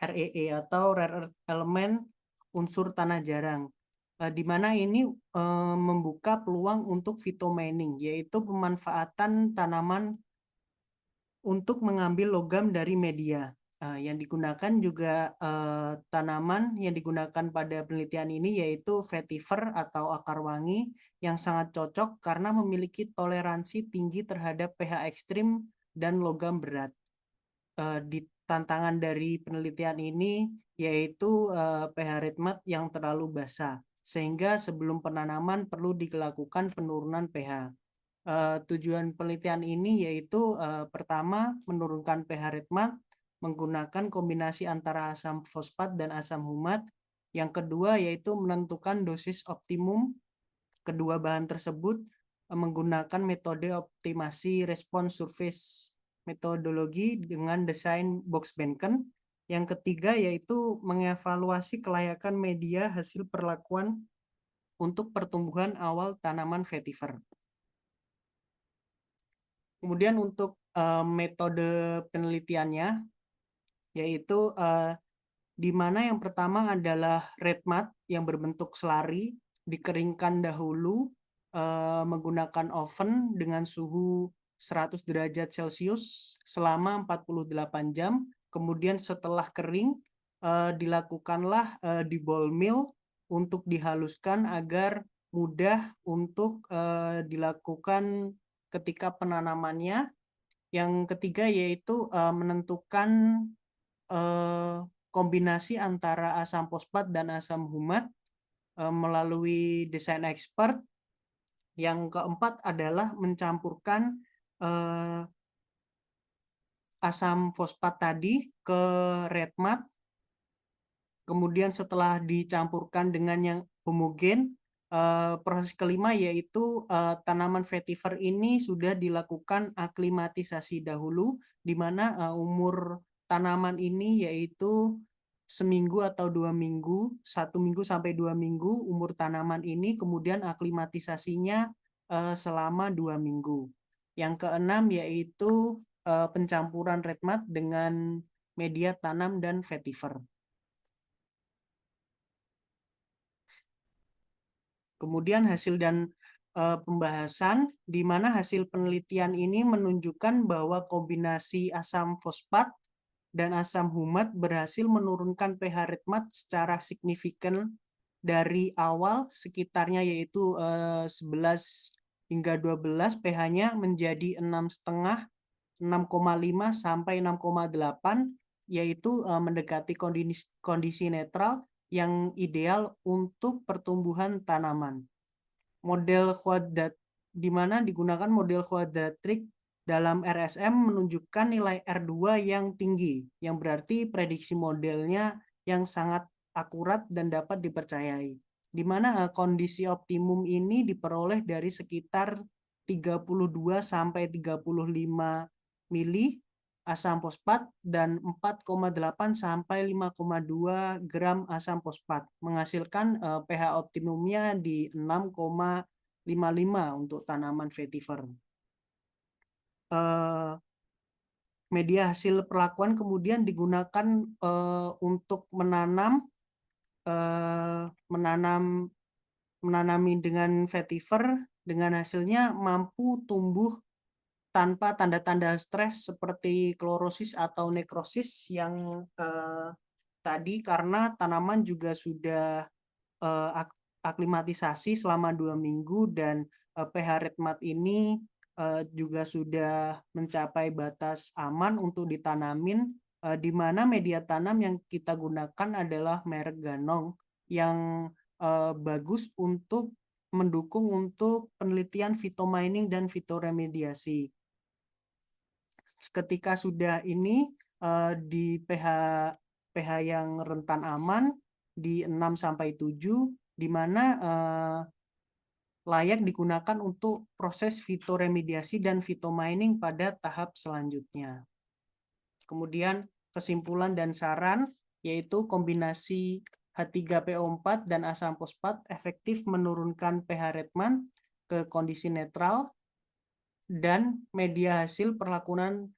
REE atau rare earth element unsur tanah jarang. Di mana ini membuka peluang untuk phytomining, yaitu pemanfaatan tanaman untuk mengambil logam dari media. Yang digunakan juga tanaman yang digunakan pada penelitian ini yaitu vetiver atau akar wangi yang sangat cocok karena memiliki toleransi tinggi terhadap pH ekstrim dan logam berat. Di tantangan dari penelitian ini yaitu pH redmat yang terlalu basah, sehingga sebelum penanaman perlu dilakukan penurunan pH. Tujuan penelitian ini yaitu pertama, menurunkan pH redmat menggunakan kombinasi antara asam fosfat dan asam humat. Yang kedua yaitu menentukan dosis optimum kedua bahan tersebut menggunakan metode optimasi respons surface metodologi dengan desain box Benken. Yang ketiga yaitu mengevaluasi kelayakan media hasil perlakuan untuk pertumbuhan awal tanaman vetiver. Kemudian untuk metode penelitiannya yaitu di mana yang pertama adalah redmat yang berbentuk selari dikeringkan dahulu menggunakan oven dengan suhu 100 derajat Celcius selama 48 jam. Kemudian setelah kering dilakukanlah di ball mill untuk dihaluskan agar mudah untuk dilakukan ketika penanamannya. Yang ketiga yaitu menentukan kombinasi antara asam fosfat dan asam humat melalui desain expert. Yang keempat adalah mencampurkan asam fosfat tadi ke redmat. Kemudian setelah dicampurkan dengan yang homogen, proses kelima yaitu tanaman vetiver ini sudah dilakukan aklimatisasi dahulu, di mana umur tanaman ini yaitu seminggu atau 2 minggu, 1 minggu sampai 2 minggu umur tanaman ini, kemudian aklimatisasinya selama 2 minggu. Yang keenam yaitu pencampuran red mud dengan media tanam dan vetiver. Kemudian hasil dan pembahasan, di mana hasil penelitian ini menunjukkan bahwa kombinasi asam fosfat dan asam humat berhasil menurunkan pH red mud secara signifikan dari awal sekitarnya yaitu 11 hingga 12, pH-nya menjadi 6,5, 6,5 sampai 6,8, yaitu mendekati kondisi netral yang ideal untuk pertumbuhan tanaman. Model kuadrat, di mana digunakan model kuadratrik dalam RSM menunjukkan nilai R2 yang tinggi, yang berarti prediksi modelnya yang sangat akurat dan dapat dipercayai. Di mana kondisi optimum ini diperoleh dari sekitar 32 sampai 35 mili asam fosfat dan 4,8 sampai 5,2 gram asam fosfat, menghasilkan pH optimumnya di 6,55 untuk tanaman vetiver. Media hasil perlakuan kemudian digunakan untuk menanami dengan vetiver, dengan hasilnya mampu tumbuh tanpa tanda-tanda stres seperti klorosis atau nekrosis yang tadi, karena tanaman juga sudah aklimatisasi selama 2 minggu dan pH red mud ini juga sudah mencapai batas aman untuk ditanamin, di mana media tanam yang kita gunakan adalah merek Ganong yang bagus untuk mendukung untuk penelitian phytomining dan fitoremediasi. Ketika sudah ini di pH yang rentan aman di 6 sampai 7, di mana layak digunakan untuk proses fitoremediasi dan phytomining pada tahap selanjutnya. Kemudian kesimpulan dan saran yaitu kombinasi H3PO4 dan asam fosfat efektif menurunkan pH red mud ke kondisi netral, dan media hasil perlakuan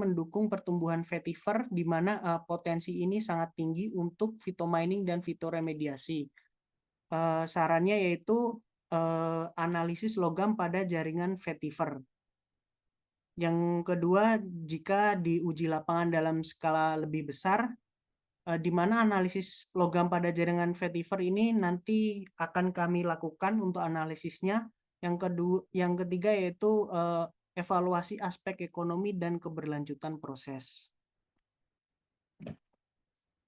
mendukung pertumbuhan vetiver, di mana potensi ini sangat tinggi untuk phytomining dan fitoremediasi. Sarannya yaitu analisis logam pada jaringan vetiver. Yang kedua, jika diuji lapangan dalam skala lebih besar, di mana analisis logam pada jaringan vetiver ini nanti akan kami lakukan untuk analisisnya. Yang ketiga yaitu evaluasi aspek ekonomi dan keberlanjutan proses.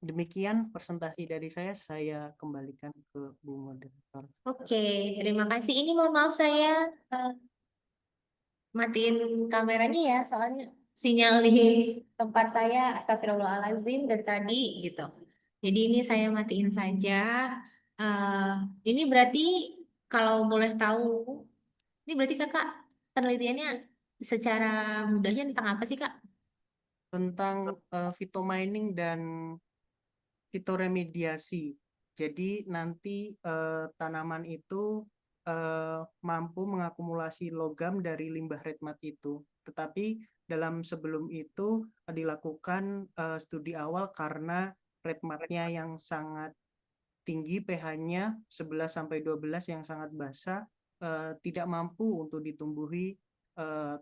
Demikian presentasi dari saya kembalikan ke Bu Moderator. Oke, terima kasih. Ini mohon maaf saya matiin kameranya ya, soalnya sinyal di tempat saya astagfirullahaladzim dari tadi gitu. Jadi ini saya matiin saja. Ini berarti kalau boleh tahu, ini berarti kakak penelitiannya secara mudahnya tentang apa sih kak? Tentang phytomining dan fitoremediasi. Jadi nanti tanaman itu mampu mengakumulasi logam dari limbah red mud itu. Tetapi sebelum itu dilakukan studi awal karena red mud-nya yang sangat tinggi, pH-nya 11 sampai 12 yang sangat basah, tidak mampu untuk ditumbuhi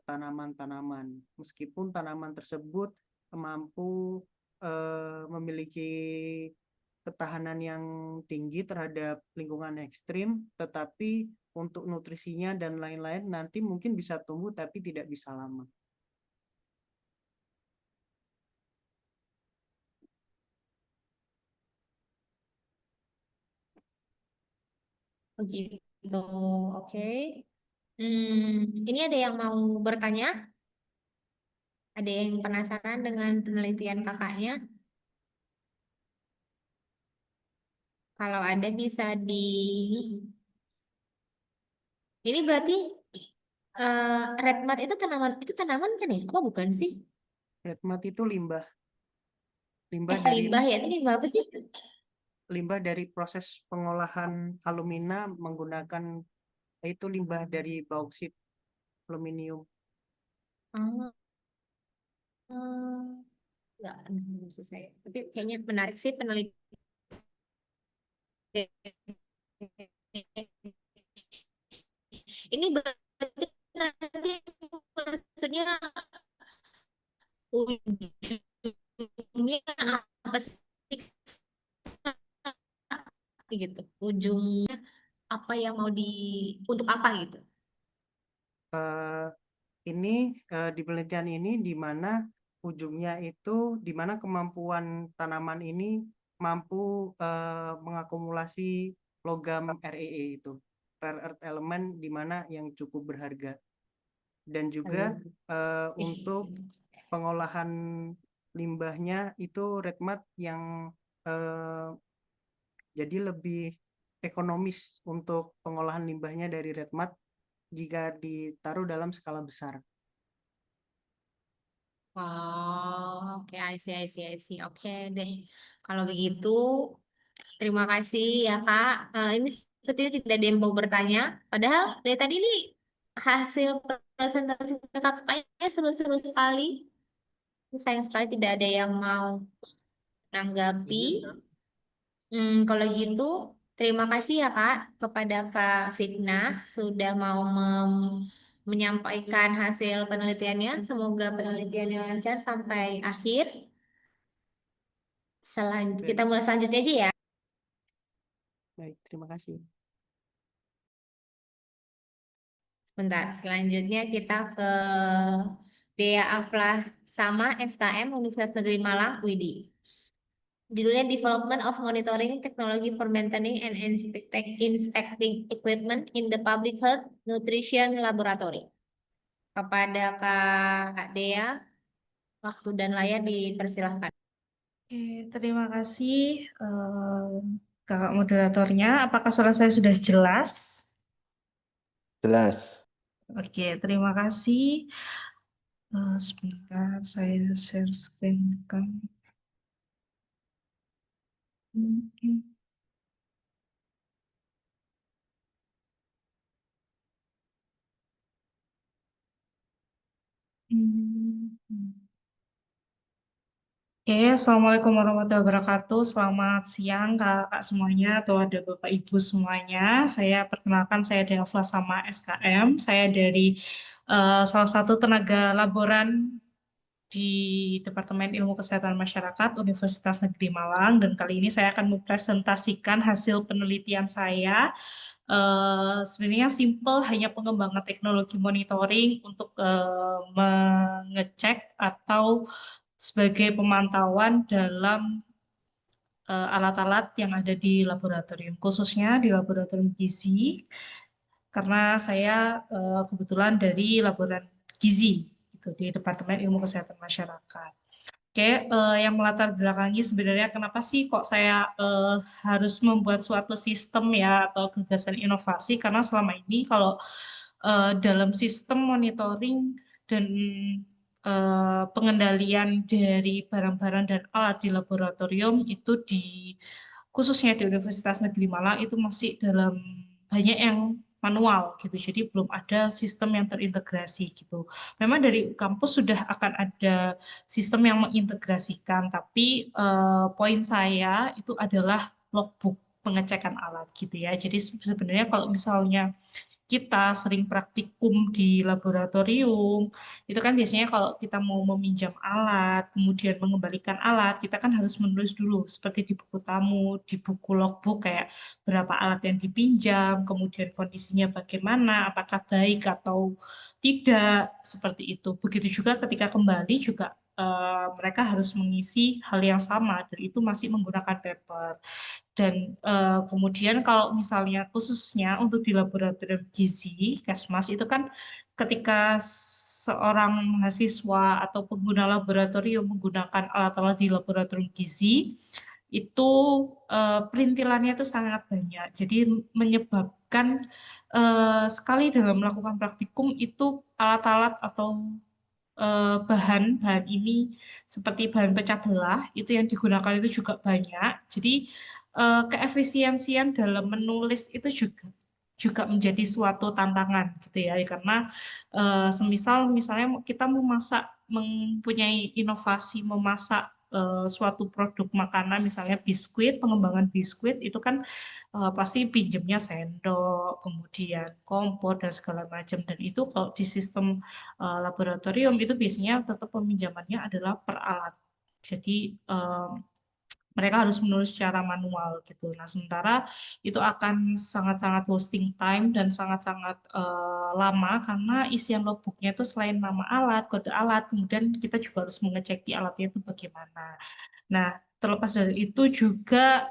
tanaman-tanaman. Meskipun tanaman tersebut mampu memiliki ketahanan yang tinggi terhadap lingkungan ekstrim, tetapi untuk nutrisinya dan lain-lain nanti mungkin bisa tumbuh tapi tidak bisa lama. Begitu, oke. Ini ada yang mau bertanya? Ada yang penasaran dengan penelitian kakaknya? Kalau ada bisa Ini berarti red mud itu tanaman kan ya? Apa bukan sih? Red mud itu limbah dari Limbah ya, itu limbah apa sih? limbah dari proses pengolahan alumina menggunakan yaitu limbah dari bauksit aluminium. Oh, nggak belum selesai. Tapi kayaknya menarik sih penelitian. Ini berarti nanti maksudnya ujungnya apa sih gitu? Ujungnya apa yang mau untuk apa gitu? Eh, ini di penelitian ini di mana ujungnya itu di mana kemampuan tanaman ini mampu mengakumulasi logam REE itu, rare earth element, di mana yang cukup berharga, dan juga untuk pengolahan limbahnya itu Redmat yang jadi lebih ekonomis untuk pengolahan limbahnya dari Redmat jika ditaruh dalam skala besar. Oh, oke, I see. Oke deh. Kalau begitu, terima kasih ya, Kak. Ini sepertinya tidak ada yang mau bertanya. Padahal dari tadi ini hasil presentasi kakaknya seru-seru sekali. Sayang sekali tidak ada yang mau menanggapi. Kalau gitu, terima kasih ya, Kak, kepada Kak Fitnah sudah mau menyampaikan hasil penelitiannya. Semoga penelitiannya lancar sampai akhir. Kita mulai selanjutnya aja ya. Baik, terima kasih. Sebentar, selanjutnya kita ke Dea Aflah Sama, SKM, Universitas Negeri Malang, WIDI. Judulnya Development of Monitoring Technology for Maintaining and Inspecting Equipment in the Public Health Nutrition Laboratory. Kepada Kak Dea, waktu dan layar dipersilahkan. Oke, terima kasih kakak moderatornya. Apakah suara saya sudah jelas? Jelas. Oke, terima kasih. Sebentar, saya share screen kan. Oke, Assalamualaikum warahmatullahi wabarakatuh. Selamat siang kakak semuanya atau ada bapak ibu semuanya. Saya perkenalkan, saya Delva Sama SKM. Saya dari salah satu tenaga laboran di Departemen Ilmu Kesehatan Masyarakat Universitas Negeri Malang, dan kali ini saya akan mempresentasikan hasil penelitian saya. Sebenarnya simple, hanya pengembangan teknologi monitoring untuk mengecek atau sebagai pemantauan dalam alat-alat yang ada di laboratorium, khususnya di laboratorium gizi, karena saya kebetulan dari laboratorium gizi gitu, di Departemen Ilmu Kesehatan Masyarakat. Oke, yang melatar belakangi sebenarnya kenapa sih kok saya harus membuat suatu sistem ya atau gagasan inovasi, karena selama ini kalau dalam sistem monitoring dan pengendalian dari barang-barang dan alat di laboratorium itu khususnya di Universitas Negeri Malang itu masih dalam banyak yang manual gitu, jadi belum ada sistem yang terintegrasi gitu. Memang dari kampus sudah akan ada sistem yang mengintegrasikan, tapi poin saya itu adalah logbook pengecekan alat gitu ya. Jadi sebenarnya kalau misalnya kita sering praktikum di laboratorium, itu kan biasanya kalau kita mau meminjam alat, kemudian mengembalikan alat, kita kan harus menulis dulu, seperti di buku tamu, di buku logbook, kayak berapa alat yang dipinjam, kemudian kondisinya bagaimana, apakah baik atau tidak, seperti itu. Begitu juga ketika kembali juga mereka harus mengisi hal yang sama, dan itu masih menggunakan paper. Dan kemudian kalau misalnya khususnya untuk di laboratorium gizi, Kesmas, itu kan ketika seorang mahasiswa atau pengguna laboratorium menggunakan alat-alat di laboratorium gizi, itu perintilannya itu sangat banyak. Jadi menyebabkan sekali dalam melakukan praktikum itu alat-alat atau bahan ini seperti bahan pecah belah itu yang digunakan itu juga banyak. Jadi keefisiensian dalam menulis itu juga juga menjadi suatu tantangan gitu ya, karena misalnya kita mempunyai inovasi memasak suatu produk makanan, misalnya biskuit, pengembangan biskuit itu kan pasti pinjemnya sendok, kemudian kompor dan segala macam, dan itu kalau di sistem laboratorium itu biasanya tetap peminjamannya adalah per alat. Jadi mereka harus menulis secara manual gitu. Nah, sementara itu akan sangat-sangat wasting time dan sangat-sangat lama karena isian logbooknya itu selain nama alat, kode alat, kemudian kita juga harus mengecek di alatnya itu bagaimana. Nah, terlepas dari itu juga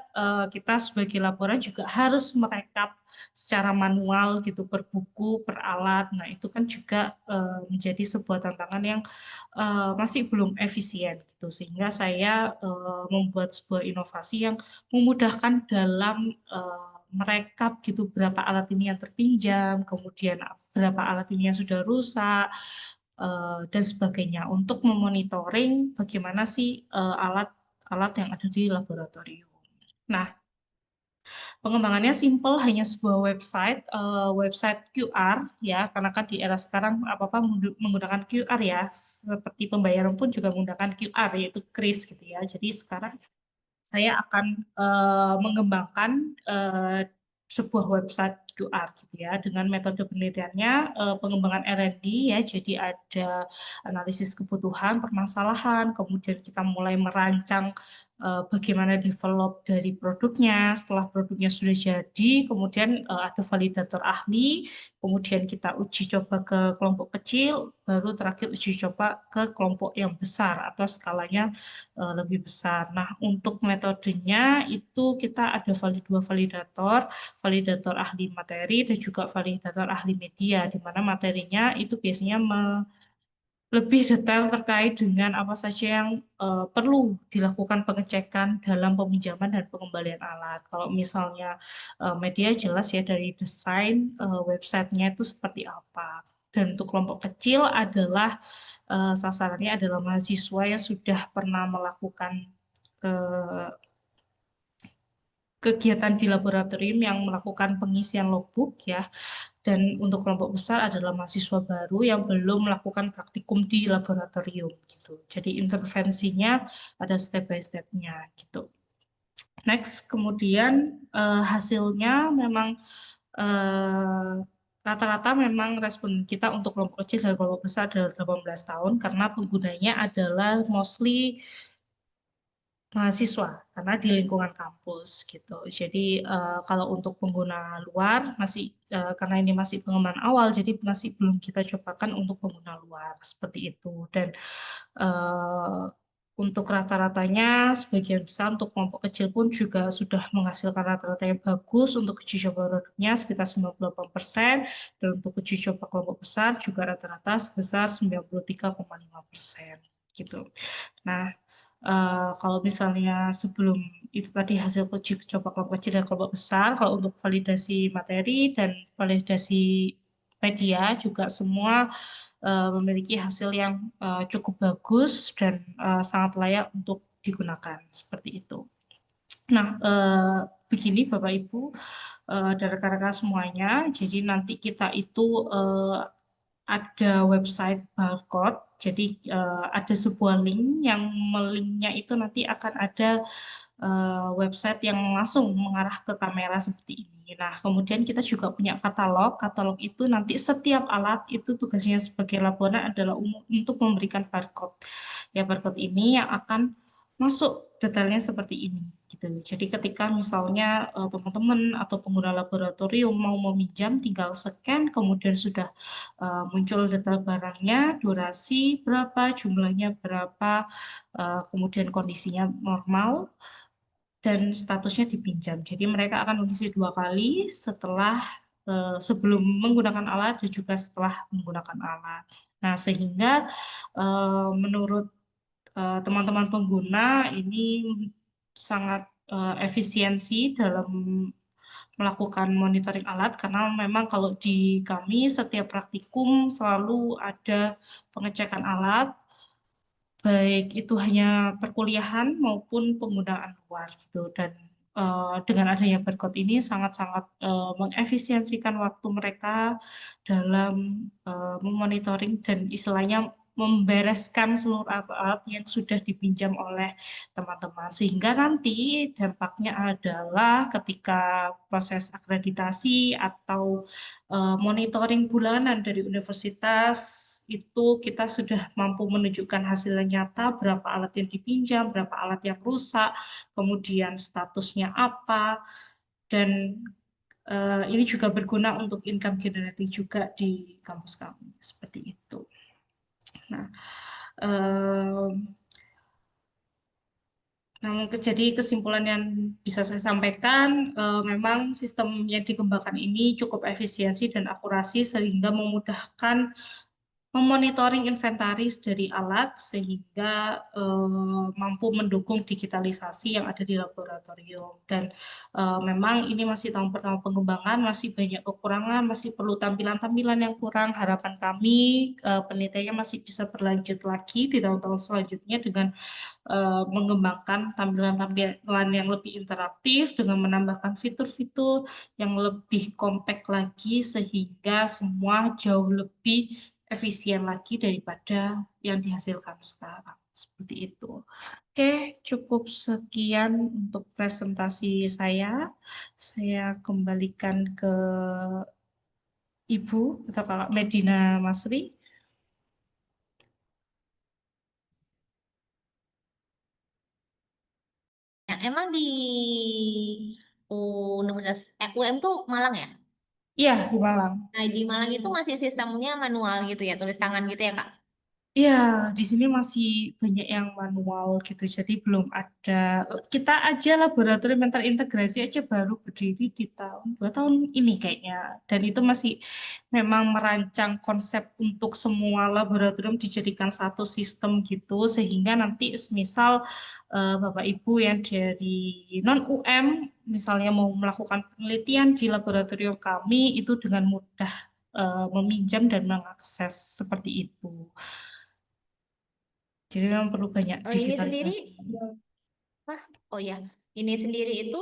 kita sebagai laporan juga harus merekap secara manual gitu per buku, per alat. Nah, itu kan juga menjadi sebuah tantangan yang masih belum efisien gitu. Sehingga saya membuat sebuah inovasi yang memudahkan dalam merekap gitu berapa alat ini yang terpinjam, kemudian berapa alat ini yang sudah rusak, dan sebagainya untuk memonitoring bagaimana sih alat-alat yang ada di laboratorium. Nah, pengembangannya simple, hanya sebuah website QR ya, karena kan di era sekarang apa-apa menggunakan QR ya, seperti pembayaran pun juga menggunakan QR yaitu kris gitu ya. Jadi sekarang saya akan mengembangkan sebuah website QR gitu ya, dengan metode penelitiannya pengembangan R&D ya, jadi ada analisis kebutuhan, permasalahan, kemudian kita mulai merancang bagaimana develop dari produknya. Setelah produknya sudah jadi, kemudian ada validator ahli, kemudian kita uji coba ke kelompok kecil, baru terakhir uji coba ke kelompok yang besar atau skalanya lebih besar. Nah, untuk metodenya itu kita ada dua validator ahli materi dan juga validator ahli media, di mana materinya itu biasanya lebih detail terkait dengan apa saja yang perlu dilakukan pengecekan dalam peminjaman dan pengembalian alat. Kalau misalnya media jelas ya dari desain websitenya itu seperti apa. Dan untuk kelompok kecil adalah sasarannya adalah mahasiswa yang sudah pernah melakukan kegiatan di laboratorium yang melakukan pengisian logbook ya. Dan untuk kelompok besar adalah mahasiswa baru yang belum melakukan praktikum di laboratorium gitu. Jadi intervensinya ada step by step-nya gitu. Next, kemudian hasilnya memang rata-rata memang respon kita untuk kelompok kecil dan kelompok besar adalah 18 tahun karena penggunanya adalah mostly mahasiswa karena di lingkungan kampus gitu. Jadi kalau untuk pengguna luar masih karena ini masih pengembangan awal, jadi masih belum kita cobakan untuk pengguna luar seperti itu. Dan untuk rata-ratanya sebagian besar untuk kelompok kecil pun juga sudah menghasilkan rata-rata yang bagus untuk uji coba produknya sekitar 98%, dan untuk uji coba kelompok besar juga rata-rata sebesar 93,5% gitu. Nah, kalau misalnya sebelum itu tadi hasil uji coba kelompok kecil dan kelompok besar, kalau untuk validasi materi dan validasi media juga semua memiliki hasil yang cukup bagus dan sangat layak untuk digunakan seperti itu. Nah, begini Bapak Ibu dan rekan-rekan semuanya, jadi nanti kita itu ada website barcode, jadi ada sebuah link yang linknya itu nanti akan ada website yang langsung mengarah ke kamera seperti ini. Nah, kemudian kita juga punya katalog. Katalog itu nanti setiap alat itu tugasnya sebagai laporan adalah untuk memberikan barcode. Ya, barcode ini yang akan masuk detailnya seperti ini gitu. Jadi ketika misalnya teman-teman atau pengguna laboratorium mau meminjam, tinggal scan, kemudian sudah muncul detail barangnya, durasi berapa, jumlahnya berapa, kemudian kondisinya normal, dan statusnya dipinjam. Jadi mereka akan mengisi 2 kali sebelum menggunakan alat dan juga setelah menggunakan alat. Nah, sehingga menurut teman-teman pengguna ini sangat efisiensi dalam melakukan monitoring alat, karena memang kalau di kami setiap praktikum selalu ada pengecekan alat, baik itu hanya perkuliahan maupun penggunaan luar gitu. Dan dengan adanya barcode ini sangat-sangat mengefisiensikan waktu mereka dalam memonitoring dan istilahnya membereskan seluruh alat-alat yang sudah dipinjam oleh teman-teman. Sehingga nanti dampaknya adalah ketika proses akreditasi atau monitoring bulanan dari universitas itu kita sudah mampu menunjukkan hasil nyata berapa alat yang dipinjam, berapa alat yang rusak, kemudian statusnya apa, dan ini juga berguna untuk income generating juga di kampus kami, seperti itu. Nah, jadi kesimpulan yang bisa saya sampaikan, memang sistem yang dikembangkan ini cukup efisiensi dan akurasi sehingga memudahkan memonitoring inventaris dari alat sehingga mampu mendukung digitalisasi yang ada di laboratorium. Dan memang ini masih tahun pertama pengembangan, masih banyak kekurangan, masih perlu tampilan-tampilan yang kurang. Harapan kami penelitiannya masih bisa berlanjut lagi di tahun-tahun selanjutnya dengan mengembangkan tampilan-tampilan yang lebih interaktif dengan menambahkan fitur-fitur yang lebih kompak lagi sehingga semua jauh lebih efisien lagi daripada yang dihasilkan sekarang. Seperti itu. Oke, cukup sekian untuk presentasi saya. Saya kembalikan ke Ibu atau Kakak Medina Masri. Nah, emang di Universitas UM tuh Malang ya? Iya, di Malang. Nah, di Malang itu masih sistemnya manual gitu ya, tulis tangan gitu ya, Kak? Iya, di sini masih banyak yang manual gitu, jadi belum ada. Kita aja laboratorium yang terintegrasi aja baru berdiri di tahun 2 tahun ini kayaknya, dan itu masih memang merancang konsep untuk semua laboratorium dijadikan satu sistem gitu, sehingga nanti misal Bapak Ibu yang dari non UM misalnya mau melakukan penelitian di laboratorium kami itu dengan mudah meminjam dan mengakses seperti itu. Jadi memang perlu banyak Ini sendiri, digitalisasi. oh ya, ini sendiri itu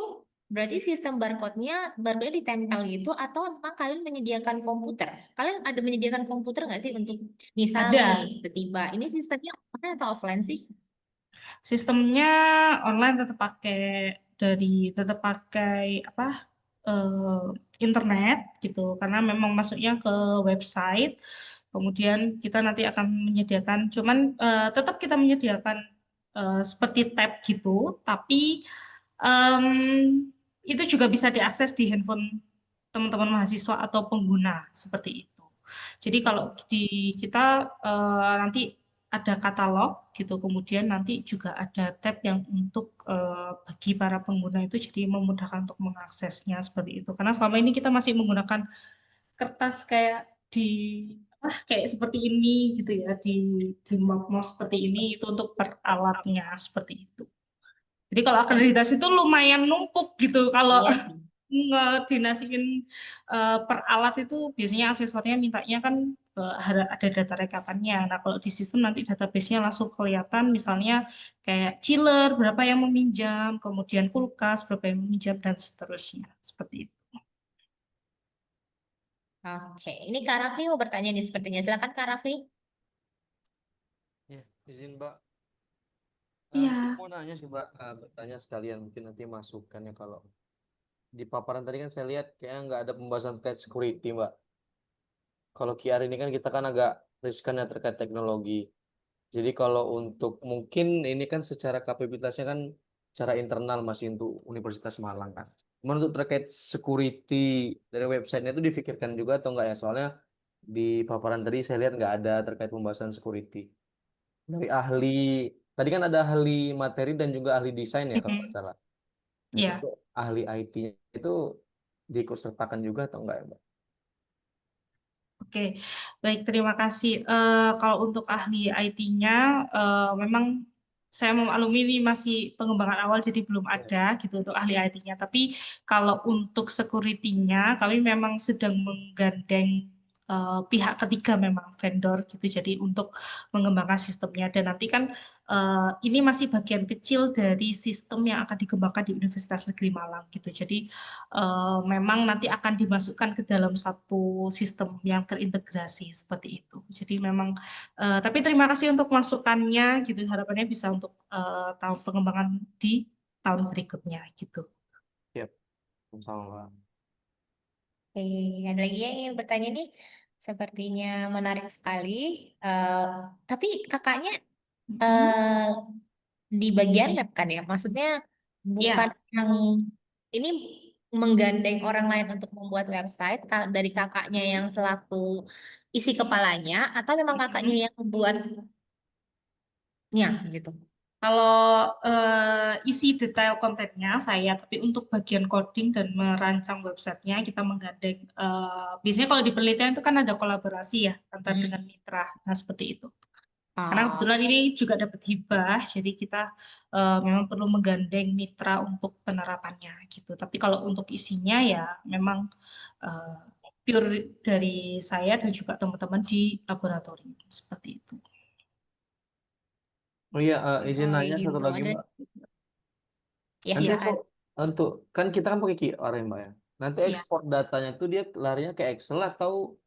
berarti sistem barcode-nya ditempel gitu atau memang kalian menyediakan komputer? Kalian ada menyediakan komputer nggak sih untuk misal Ada. nih tiba-tiba ini sistemnya online atau offline sih? Sistemnya online tetap pakai apa internet gitu karena memang masuknya ke website. Kemudian kita nanti akan menyediakan, cuman tetap kita menyediakan seperti tab gitu, tapi em, itu juga bisa diakses di handphone teman-teman mahasiswa atau pengguna seperti itu. Jadi kalau di kita nanti ada katalog gitu, kemudian nanti juga ada tab yang untuk bagi para pengguna itu jadi memudahkan untuk mengaksesnya seperti itu. Karena selama ini kita masih menggunakan kertas kayak kayak seperti ini gitu ya, di map-map seperti ini itu untuk per alatnya seperti itu. Jadi kalau akreditasi itu lumayan numpuk gitu kalau Iya sih. ngedinasiin per alat itu biasanya asesornya mintanya kan ada data rekapannya. Nah, kalau di sistem nanti database-nya langsung kelihatan misalnya kayak chiller berapa yang meminjam, kemudian kulkas berapa yang meminjam dan seterusnya. Seperti itu. Oke, ini Kak Rafli mau bertanya nih sepertinya. Silakan Kak Rafli. Ya, izin Mbak. Iya. Mungkin mau nanya sih Mbak, bertanya sekalian mungkin nanti masukannya kalau di paparan tadi kan saya lihat kayaknya nggak ada pembahasan terkait security Mbak. Kalau QR ini kan kita kan agak riskan ya terkait teknologi. Jadi kalau untuk mungkin ini kan secara kapabilitasnya kan secara internal masih untuk Universitas Malang kan. Cuman untuk terkait security dari websitenya itu difikirkan juga atau enggak ya? Soalnya di paparan tadi saya lihat nggak ada terkait pembahasan security. Dari ahli, tadi kan ada ahli materi dan juga ahli desain ya kalau nggak salah. Nah, itu Iya. tuh ahli IT-nya itu diikutsertakan juga atau enggak ya Mbak? Oke, baik terima kasih. Kalau untuk ahli IT-nya, memang saya memaklumi ini masih pengembangan awal jadi belum ada gitu untuk ahli IT-nya. Tapi kalau untuk security-nya, kami memang sedang menggandeng pihak ketiga memang vendor gitu. Jadi untuk mengembangkan sistemnya dan nanti kan ini masih bagian kecil dari sistem yang akan dikembangkan di Universitas Negeri Malang gitu. Jadi memang nanti akan dimasukkan ke dalam satu sistem yang terintegrasi seperti itu. Jadi memang tapi terima kasih untuk masukannya gitu. Harapannya bisa untuk tahun pengembangan di tahun berikutnya gitu. Siap, sama Mbak. Oke, ada lagi yang ingin bertanya nih? Sepertinya menarik sekali. Eh, tapi kakaknya eh, di bagian lab kan ya? Maksudnya bukan Ya. yang ini menggandeng orang lain untuk membuat website dari kakaknya yang selaku isi kepalanya atau memang kakaknya yang membuatnya gitu? Kalau isi detail kontennya saya, tapi untuk bagian coding dan merancang websitenya kita menggandeng. Biasanya kalau di penelitian itu kan ada kolaborasi ya antar dengan mitra. Nah seperti itu. Karena Oh, kebetulan ini juga dapat hibah, jadi kita memang perlu menggandeng mitra untuk penerapannya gitu. Tapi kalau untuk isinya ya memang pure dari saya dan juga teman-teman di laboratorium seperti itu. Oh iya, izin oh nanya satu gitu. lagi Ada Mbak. ya Nanti silakan. untuk kan kita kan pakai QR ya Mbak ya. Nanti Iya. ekspor datanya tuh dia larinya ke Excel atau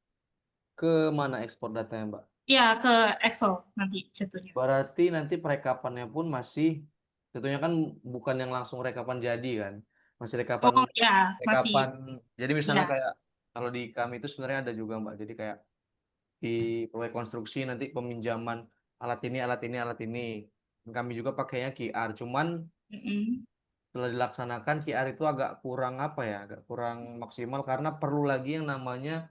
ke mana ekspor datanya Mbak? Iya, ke Excel nanti jatuhnya. Berarti nanti perekapannya pun masih, tentunya kan bukan yang langsung rekapan jadi kan, masih rekapan Oh ya, masih. rekapan. Jadi misalnya Ya. kayak kalau di kami itu sebenarnya ada juga Mbak. Jadi kayak di proyek konstruksi nanti peminjaman alat ini, alat ini, alat ini. Kami juga pakainya QR. Cuman Mm-mm. setelah dilaksanakan QR itu agak kurang apa ya, agak kurang maksimal karena perlu lagi yang namanya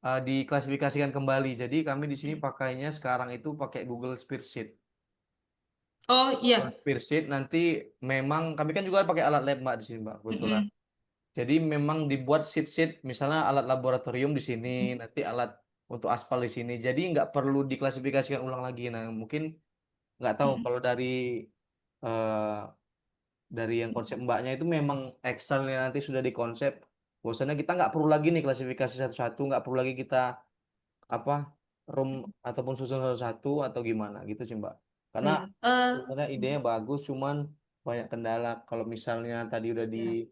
diklasifikasikan kembali. Jadi kami di sini pakainya sekarang itu pakai Google Spreadsheet. Oh Google iya. Spreadsheet nanti memang kami kan juga pakai alat lab Mbak di sini Mbak, kebetulan. Mm-mm. Jadi memang dibuat sheet-sheet, misalnya alat laboratorium di sini, nanti alat untuk aspal di sini. Jadi nggak perlu diklasifikasikan ulang lagi. Nah mungkin nggak tahu Mm-mm. kalau eh, dari yang konsep Mbaknya itu memang Excelnya nanti sudah dikonsep. Bahwasannya kita nggak perlu lagi nih klasifikasi satu-satu, nggak perlu lagi kita apa room ataupun susun satu-satu atau gimana gitu sih Mbak. Karena Iya. sebenarnya idenya bagus, cuman banyak kendala. Kalau misalnya tadi Iya.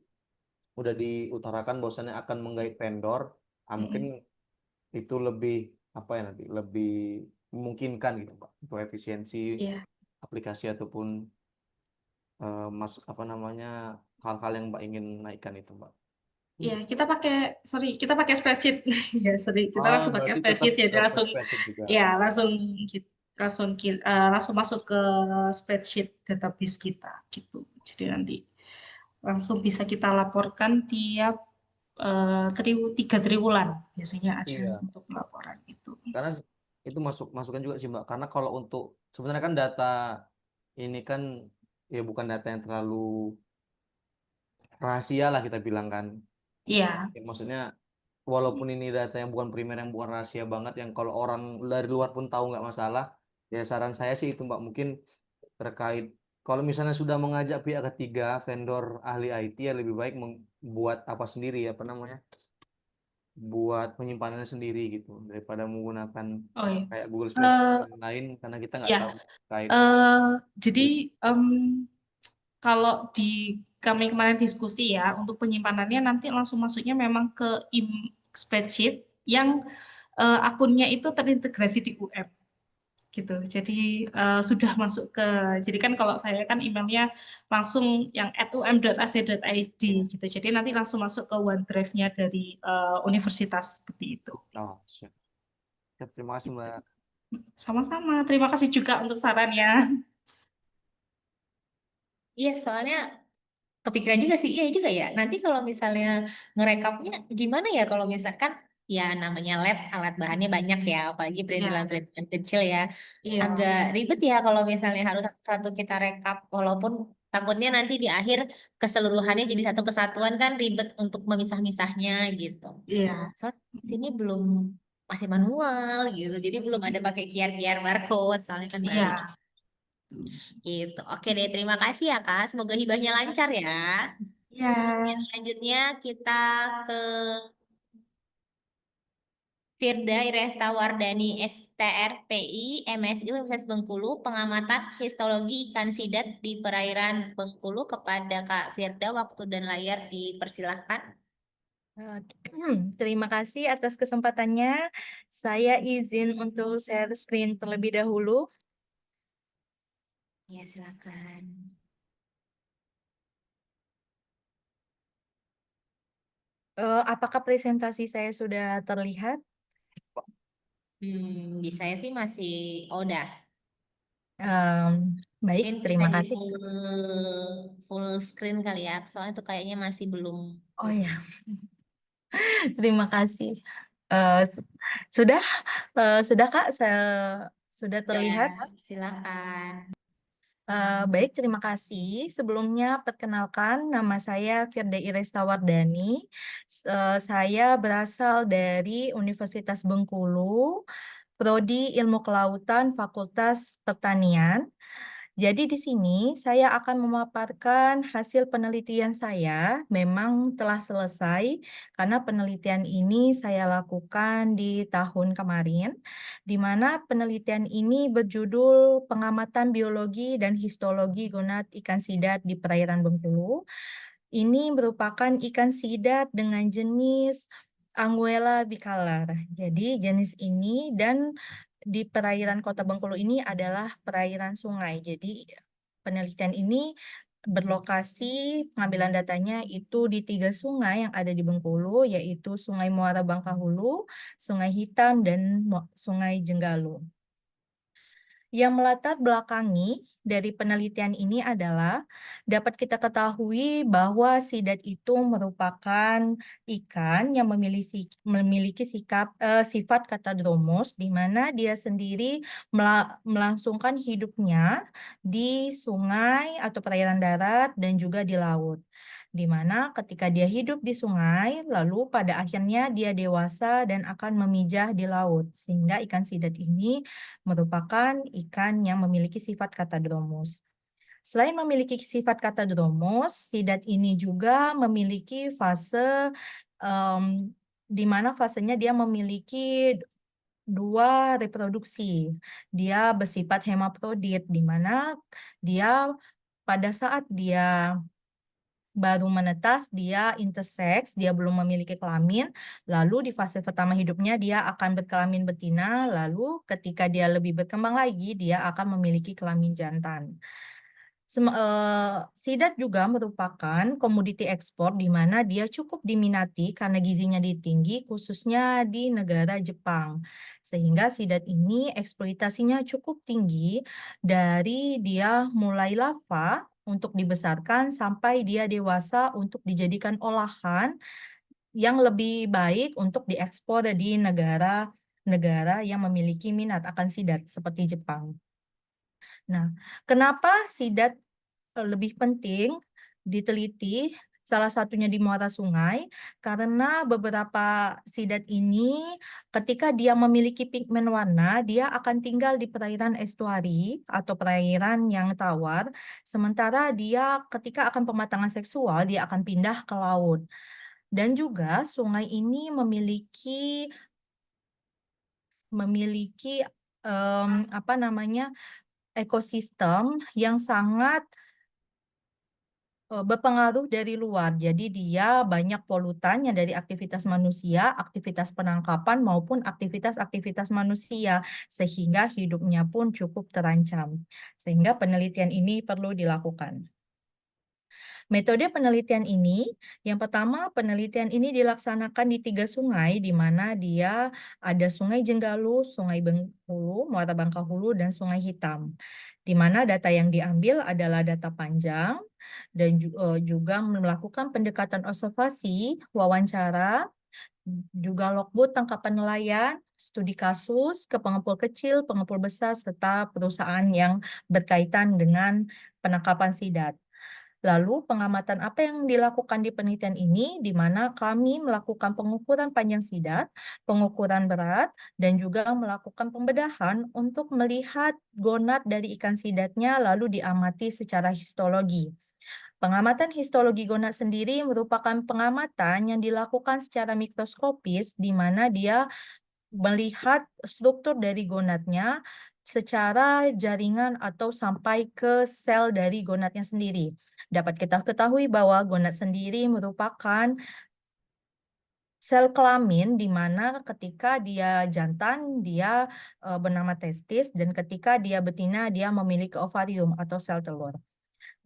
udah diutarakan bahwasannya akan menggait vendor, mungkin Mm-mm. itu lebih apa ya nanti lebih memungkinkan gitu Pak untuk efisiensi Iya. aplikasi ataupun masuk apa namanya hal-hal yang Mbak ingin naikkan itu Mbak. Iya, kita pakai spreadsheet. Ya, sorry, kita Ah, langsung pakai berarti tetap spreadsheet ya, tetap langsung spreadsheet juga. ya, langsung masuk ke spreadsheet database kita gitu. Jadi nanti langsung bisa kita laporkan tiap 3 triwulan biasanya ada Iya, untuk laporan itu. karena itu masukan juga sih Mbak. Karena kalau untuk sebenarnya kan data ini kan ya bukan data yang terlalu rahasia lah kita bilang kan. Iya, Ya, maksudnya walaupun ini data yang bukan primer yang bukan rahasia banget yang kalau orang dari luar pun tahu nggak masalah. Ya saran saya sih itu Mbak mungkin terkait kalau misalnya sudah mengajak pihak ketiga vendor ahli IT ya lebih baik membuat apa sendiri apa namanya buat penyimpanannya sendiri gitu daripada menggunakan oh iya. kayak Google Spreadsheet Eh, yang lain karena kita nggak ya, tahu terkait jadi kalau di kami kemarin diskusi ya, untuk penyimpanannya nanti langsung masuknya memang ke spreadsheet yang akunnya itu terintegrasi di UM gitu. Jadi sudah masuk ke, jadi kan kalau saya kan emailnya langsung yang @um.ac.id ya. gitu. Jadi nanti langsung masuk ke OneDrive-nya dari universitas seperti itu. Oh, siap. Siap, terima kasih Mbak. Sama-sama. Terima kasih juga untuk sarannya. Iya, soalnya kepikiran juga sih, iya juga ya. Nanti kalau misalnya ngerekapnya gimana ya kalau misalkan ya namanya lab alat bahannya banyak ya, apalagi Ya, perintilan-perintilan kecil ya. iya, Agak ribet ya kalau misalnya harus satu-satu kita rekap, walaupun takutnya nanti di akhir keseluruhannya jadi satu kesatuan kan ribet untuk memisah-misahnya gitu. iya, Soalnya di sini belum masih manual gitu, jadi belum ada pakai QR barcode, soalnya kan baru juga. iya. Gitu. Oke deh, terima kasih ya Kak. Semoga hibahnya lancar ya. Ya. Selanjutnya kita ke Firda Iresta Wardani, STRPI, MSI Universitas Bengkulu, pengamatan histologi ikan sidat di perairan Bengkulu. Kepada Kak Firda, waktu dan layar dipersilahkan. Terima kasih atas kesempatannya. Saya izin untuk share screen terlebih dahulu. Ya, silakan. Apakah presentasi saya sudah terlihat? Di saya sih masih, udah. Baik, Mungkin terima bisa di kasih. full screen kali ya, soalnya itu kayaknya masih belum. Oh ya, terima kasih. S- Sudah, sudah Kak, sudah terlihat. Ya, silakan. Baik, terima kasih. Sebelumnya, perkenalkan, nama saya Firda Iresta Wardani. Saya berasal dari Universitas Bengkulu, Prodi Ilmu Kelautan, Fakultas Pertanian. Jadi di sini saya akan memaparkan hasil penelitian saya. Memang telah selesai karena penelitian ini saya lakukan di tahun kemarin, di mana penelitian ini berjudul Pengamatan Biologi dan Histologi Gonad Ikan Sidat di Perairan Bengkulu. Ini merupakan ikan sidat dengan jenis Anguilla bicolor. Jadi jenis ini dan di perairan Kota Bengkulu ini adalah perairan sungai. Jadi penelitian ini berlokasi pengambilan datanya itu di 3 sungai yang ada di Bengkulu, yaitu Sungai Muara Bangkahulu, Sungai Hitam, dan Sungai Jenggalu. Yang melatar belakangi dari penelitian ini adalah dapat kita ketahui bahwa sidat itu merupakan ikan yang memiliki sifat katadromos, di mana dia sendiri melangsungkan hidupnya di sungai atau perairan darat dan juga di laut. Di mana ketika dia hidup di sungai, lalu pada akhirnya dia dewasa dan akan memijah di laut, sehingga ikan sidat ini merupakan ikan yang memiliki sifat katadromos. Selain memiliki sifat katadromos, sidat ini juga memiliki fase di mana fasenya dia memiliki 2 reproduksi. Dia bersifat hemaprodit, di mana dia pada saat dia baru menetas, dia intersex, dia belum memiliki kelamin, lalu di fase pertama hidupnya dia akan berkelamin betina, lalu ketika dia lebih berkembang lagi, dia akan memiliki kelamin jantan. Sidat juga merupakan komoditi ekspor di mana dia cukup diminati karena gizinya tinggi, khususnya di negara Jepang. Sehingga sidat ini eksploitasinya cukup tinggi dari dia mulai larva untuk dibesarkan sampai dia dewasa untuk dijadikan olahan yang lebih baik untuk diekspor di negara-negara yang memiliki minat akan sidat seperti Jepang. Nah, kenapa sidat lebih penting diteliti? Salah satunya di muara sungai, karena beberapa sidat ini ketika dia memiliki pigmen warna, dia akan tinggal di perairan estuari atau perairan yang tawar, sementara dia ketika akan pematangan seksual, dia akan pindah ke laut. Dan juga sungai ini memiliki ekosistem yang sangat berpengaruh dari luar. Jadi dia banyak polutan yang dari aktivitas manusia, aktivitas penangkapan maupun aktivitas-aktivitas manusia, sehingga hidupnya pun cukup terancam. Sehingga penelitian ini perlu dilakukan. Metode penelitian ini, yang pertama penelitian ini dilaksanakan di 3 sungai, di mana dia ada Sungai Jenggalu, Sungai Bengkulu, Muara Bangkahulu, dan Sungai Hitam. Di mana data yang diambil adalah data panjang, dan juga melakukan pendekatan observasi, wawancara, juga logbook tangkapan nelayan, studi kasus ke pengepul kecil, pengepul besar, serta perusahaan yang berkaitan dengan penangkapan sidat. Lalu pengamatan apa yang dilakukan di penelitian ini, di mana kami melakukan pengukuran panjang sidat, pengukuran berat, dan juga melakukan pembedahan untuk melihat gonad dari ikan sidatnya lalu diamati secara histologi. Pengamatan histologi gonad sendiri merupakan pengamatan yang dilakukan secara mikroskopis, di mana dia melihat struktur dari gonadnya secara jaringan atau sampai ke sel dari gonadnya sendiri. Dapat kita ketahui bahwa gonad sendiri merupakan sel kelamin di mana ketika dia jantan dia bernama testis dan ketika dia betina dia memiliki ovarium atau sel telur.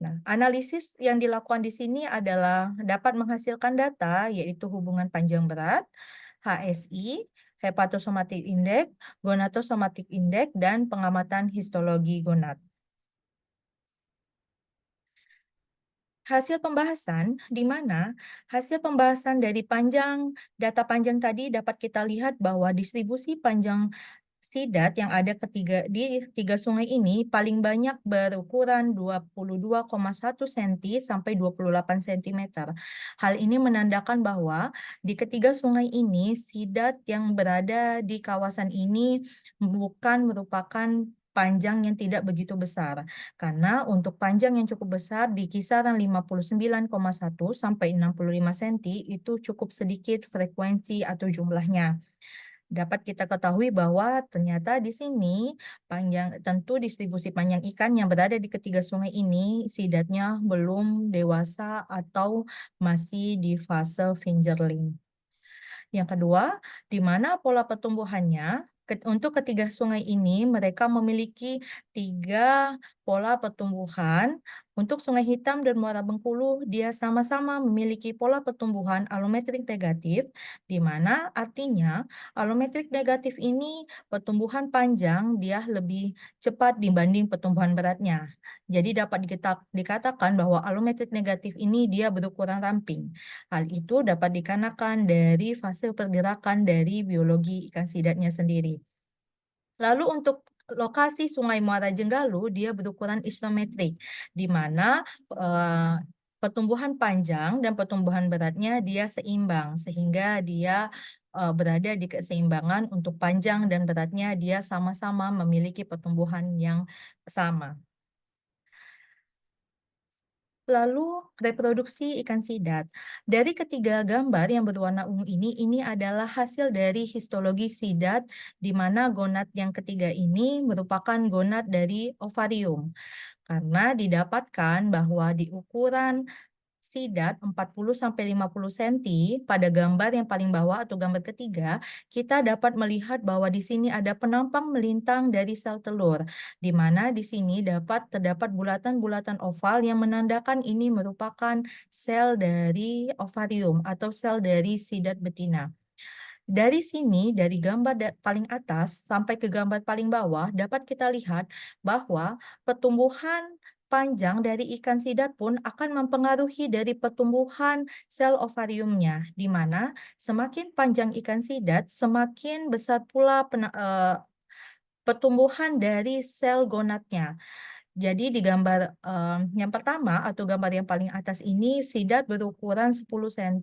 Nah, analisis yang dilakukan di sini adalah dapat menghasilkan data yaitu hubungan panjang berat, HSI, hepatosomatic index, gonatosomatic index, dan pengamatan histologi gonad. Hasil pembahasan di mana hasil pembahasan dari data panjang tadi dapat kita lihat bahwa distribusi panjang sidat yang ada di tiga sungai ini paling banyak berukuran 22,1 cm sampai 28 cm. Hal ini menandakan bahwa di ketiga sungai ini sidat yang berada di kawasan ini bukan merupakan panjang yang tidak begitu besar. Karena untuk panjang yang cukup besar di kisaran 59,1 sampai 65 cm itu cukup sedikit frekuensi atau jumlahnya. Dapat kita ketahui bahwa ternyata di sini tentu distribusi panjang ikan yang berada di ketiga sungai ini sidatnya belum dewasa atau masih di fase fingerling. Yang kedua, di mana pola pertumbuhannya untuk ketiga sungai ini mereka memiliki 3 pola pertumbuhan. Untuk Sungai Hitam dan Muara Bengkulu dia sama-sama memiliki pola pertumbuhan alometrik negatif, di mana artinya alometrik negatif ini pertumbuhan panjang dia lebih cepat dibanding pertumbuhan beratnya. Jadi dapat dikatakan bahwa alometrik negatif ini dia berukuran ramping. Hal itu dapat dikarenakan dari fase pergerakan dari biologi ikan sidatnya sendiri. Lalu untuk lokasi Sungai Muara Jenggalu dia berukuran isometrik, di mana pertumbuhan panjang dan pertumbuhan beratnya dia seimbang, sehingga dia berada di keseimbangan untuk panjang dan beratnya dia sama-sama memiliki pertumbuhan yang sama. Lalu reproduksi ikan sidat. Dari ketiga gambar yang berwarna ungu ini adalah hasil dari histologi sidat di mana gonad yang ketiga ini merupakan gonad dari ovarium. Karena didapatkan bahwa di ukuran sidat 40-50 cm pada gambar yang paling bawah atau gambar ketiga, kita dapat melihat bahwa di sini ada penampang melintang dari sel telur, di mana di sini terdapat bulatan-bulatan oval yang menandakan ini merupakan sel dari ovarium atau sel dari sidat betina. Dari sini, dari gambar paling atas sampai ke gambar paling bawah, dapat kita lihat bahwa pertumbuhan panjang dari ikan sidat pun akan mempengaruhi dari pertumbuhan sel ovariumnya, di mana semakin panjang ikan sidat, semakin besar pula pertumbuhan dari sel gonadnya. Jadi di gambar yang pertama atau gambar yang paling atas ini sidat berukuran 10 cm,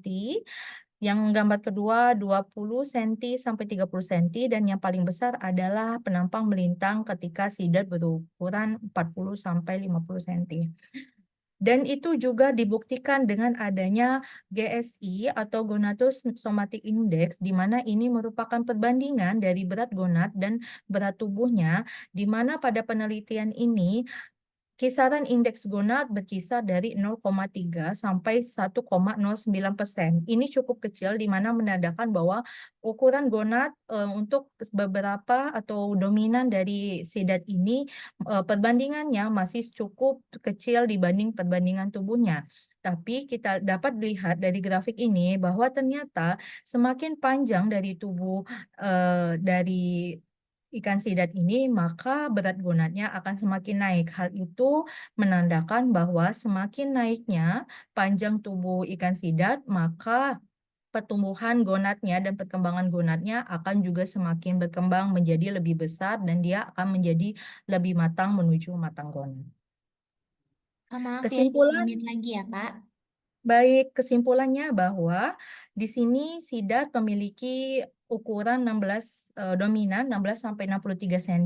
yang gambar kedua 20 cm sampai 30 cm, dan yang paling besar adalah penampang melintang ketika sidat berukuran 40 sampai 50 cm. Dan itu juga dibuktikan dengan adanya GSI atau Gonatosomatic Index, di mana ini merupakan perbandingan dari berat gonad dan berat tubuhnya, di mana pada penelitian ini kisaran indeks gonad berkisar dari 0,3 sampai 1,09%. Ini cukup kecil, di mana menandakan bahwa ukuran gonad untuk beberapa atau dominan dari sidat ini perbandingannya masih cukup kecil dibanding perbandingan tubuhnya. Tapi kita dapat lihat dari grafik ini bahwa ternyata semakin panjang dari tubuh dari ikan sidat ini, maka berat gonadnya akan semakin naik. Hal itu menandakan bahwa semakin naiknya panjang tubuh ikan sidat, maka pertumbuhan gonadnya dan perkembangan gonadnya akan juga semakin berkembang menjadi lebih besar dan dia akan menjadi lebih matang menuju matang gonad. Kak, maaf ya, Kesimpulan, menit lagi ya, Kak. baik, kesimpulannya bahwa di sini sidat memiliki ukuran 16 dominan 16 sampai 63 cm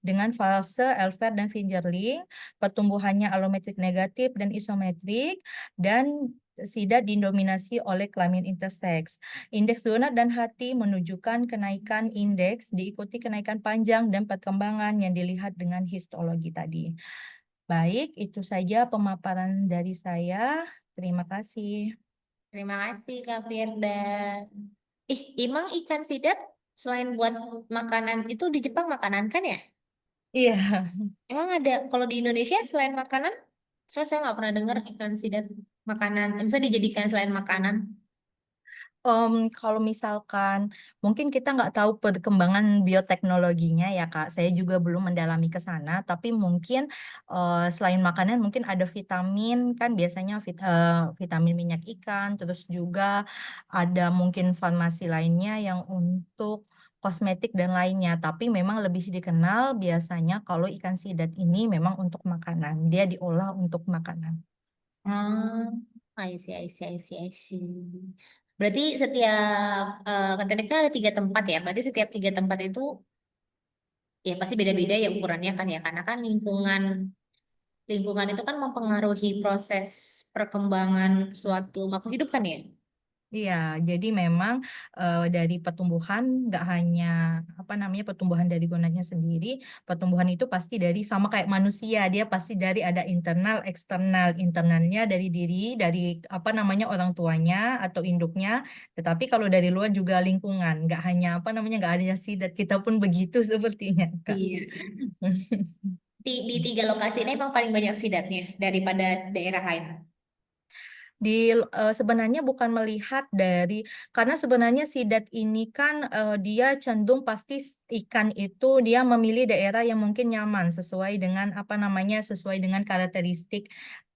dengan fase Elfer dan fingerling, pertumbuhannya alometrik negatif dan isometrik, dan sidat didominasi oleh kelamin intersex. Indeks donat dan hati menunjukkan kenaikan indeks diikuti kenaikan panjang dan perkembangan yang dilihat dengan histologi tadi. Baik, itu saja pemaparan dari saya. Terima kasih. Terima kasih Kak Firda. Emang ikan sidat selain buat makanan itu di Jepang makanan kan ya? Iya. Emang ada kalau di Indonesia selain makanan? Soalnya saya nggak pernah dengar ikan sidat makanan. Bisa dijadikan selain makanan. Kalau misalkan mungkin kita nggak tahu perkembangan bioteknologinya ya Kak, saya juga belum mendalami ke sana, tapi mungkin selain makanan mungkin ada vitamin kan biasanya vitamin minyak ikan, terus juga ada mungkin farmasi lainnya yang untuk kosmetik dan lainnya, tapi memang lebih dikenal biasanya kalau ikan sidat ini memang untuk makanan, dia diolah untuk makanan. I see, I see, I see, I see. Berarti setiap kan tadi kan ada 3 tempat ya. Berarti setiap 3 tempat itu ya pasti beda-beda ya ukurannya kan ya. Karena kan lingkungan itu kan mempengaruhi proses perkembangan suatu makhluk hidup kan ya. Iya, jadi memang dari pertumbuhan nggak hanya apa namanya pertumbuhan dari gonadnya sendiri, pertumbuhan itu pasti dari sama kayak manusia, dia pasti dari ada internal, eksternal, internalnya dari diri, dari apa namanya orang tuanya atau induknya, tetapi kalau dari luar juga lingkungan, nggak hanya apa namanya nggak hanya sidat, kita pun begitu sepertinya, Kak. Iya. Di 3 lokasi ini emang paling banyak sidatnya daripada daerah lain. Sebenarnya bukan melihat dari karena sebenarnya sidat ini kan dia cenderung pasti ikan itu dia memilih daerah yang mungkin nyaman sesuai dengan apa namanya sesuai dengan karakteristik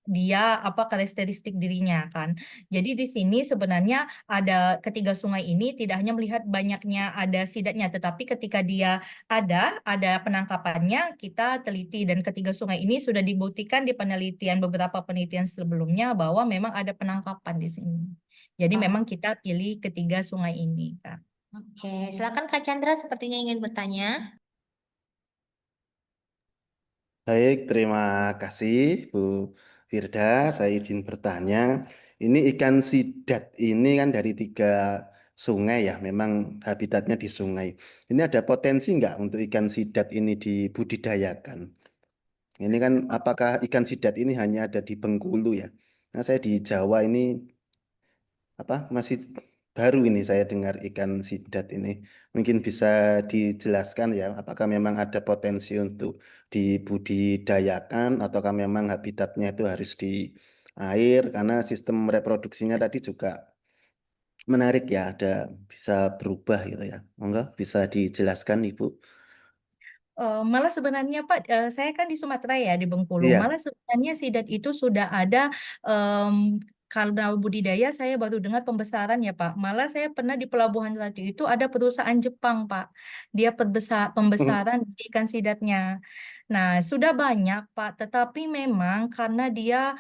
dia apa karakteristik dirinya kan. Jadi di sini sebenarnya ada ketiga sungai ini tidak hanya melihat banyaknya ada sidatnya tetapi ketika dia ada penangkapannya, kita teliti dan ketiga sungai ini sudah dibuktikan di beberapa penelitian sebelumnya bahwa memang ada penangkapan di sini. Jadi memang kita pilih ketiga sungai ini, Kak. Oke, silakan Kak Chandra sepertinya ingin bertanya. Baik, terima kasih Bu Firda. Saya izin bertanya. Ini ikan sidat ini kan dari 3 sungai ya, memang habitatnya di sungai. Ini ada potensi nggak untuk ikan sidat ini dibudidayakan? Ini kan apakah ikan sidat ini hanya ada di Bengkulu ya? Nah, saya di Jawa ini masih baru ini saya dengar ikan sidat ini. Mungkin bisa dijelaskan ya, apakah memang ada potensi untuk dibudidayakan ataukah memang habitatnya itu harus di air karena sistem reproduksinya tadi juga menarik ya, ada bisa berubah gitu ya. Monggo bisa dijelaskan Ibu. Malah sebenarnya Pak, saya kan di Sumatera ya, di Bengkulu. Iya. Malah sebenarnya sidat itu sudah ada kalau budidaya saya baru dengar pembesaran ya Pak. Malah saya pernah di Pelabuhan Ratu itu ada perusahaan Jepang Pak. Dia pembesaran ikan sidatnya. Nah, sudah banyak Pak, tetapi memang karena dia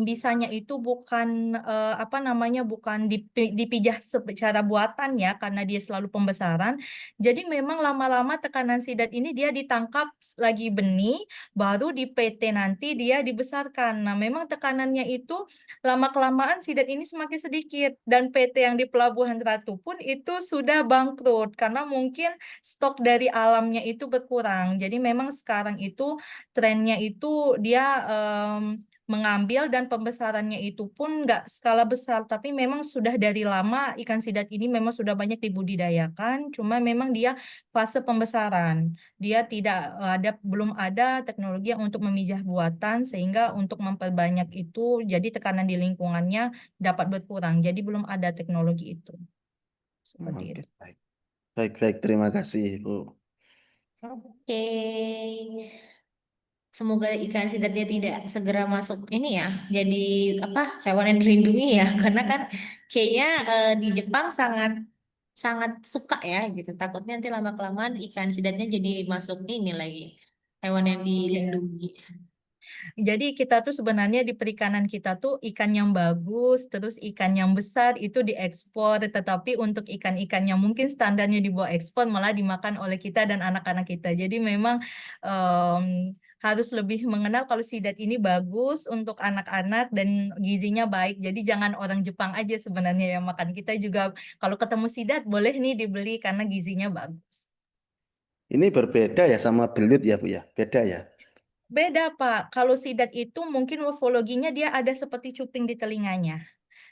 bisanya itu bukan apa namanya bukan dipijah secara buatan ya, karena dia selalu pembesaran. Jadi memang lama-lama tekanan sidat ini dia ditangkap lagi benih, baru di PT nanti dia dibesarkan. Nah, memang tekanannya itu lama-kelamaan sidat ini semakin sedikit dan PT yang di Pelabuhan Ratu pun itu sudah bangkrut karena mungkin stok dari alamnya itu berkurang. Jadi memang sekarang itu trennya itu dia mengambil dan pembesarannya itu pun nggak skala besar, tapi memang sudah dari lama ikan sidat ini memang sudah banyak dibudidayakan, cuma memang dia fase pembesaran. Dia tidak belum ada teknologi yang untuk memijah buatan sehingga untuk memperbanyak itu jadi tekanan di lingkungannya dapat berkurang. Jadi belum ada teknologi itu. Seperti Oke, itu. baik. Baik, terima kasih Bu. Oke. Semoga ikan sidatnya tidak segera masuk ini ya. Jadi apa hewan yang dilindungi ya. Karena kan kayaknya di Jepang sangat sangat suka ya gitu. Takutnya nanti lama-kelamaan ikan sidatnya jadi masuk ini lagi. Hewan yang dilindungi. Jadi kita tuh sebenarnya di perikanan kita tuh ikan yang bagus, terus ikan yang besar itu diekspor, tetapi untuk ikan-ikan yang mungkin standarnya di bawah ekspor malah dimakan oleh kita dan anak-anak kita. Jadi memang harus lebih mengenal kalau sidat ini bagus untuk anak-anak dan gizinya baik. Jadi jangan orang Jepang aja sebenarnya yang makan. Kita juga kalau ketemu sidat boleh nih dibeli karena gizinya bagus. Ini berbeda ya sama belut ya Bu ya? Beda ya? Beda Pak, kalau sidat itu mungkin morfologinya dia ada seperti cuping di telinganya.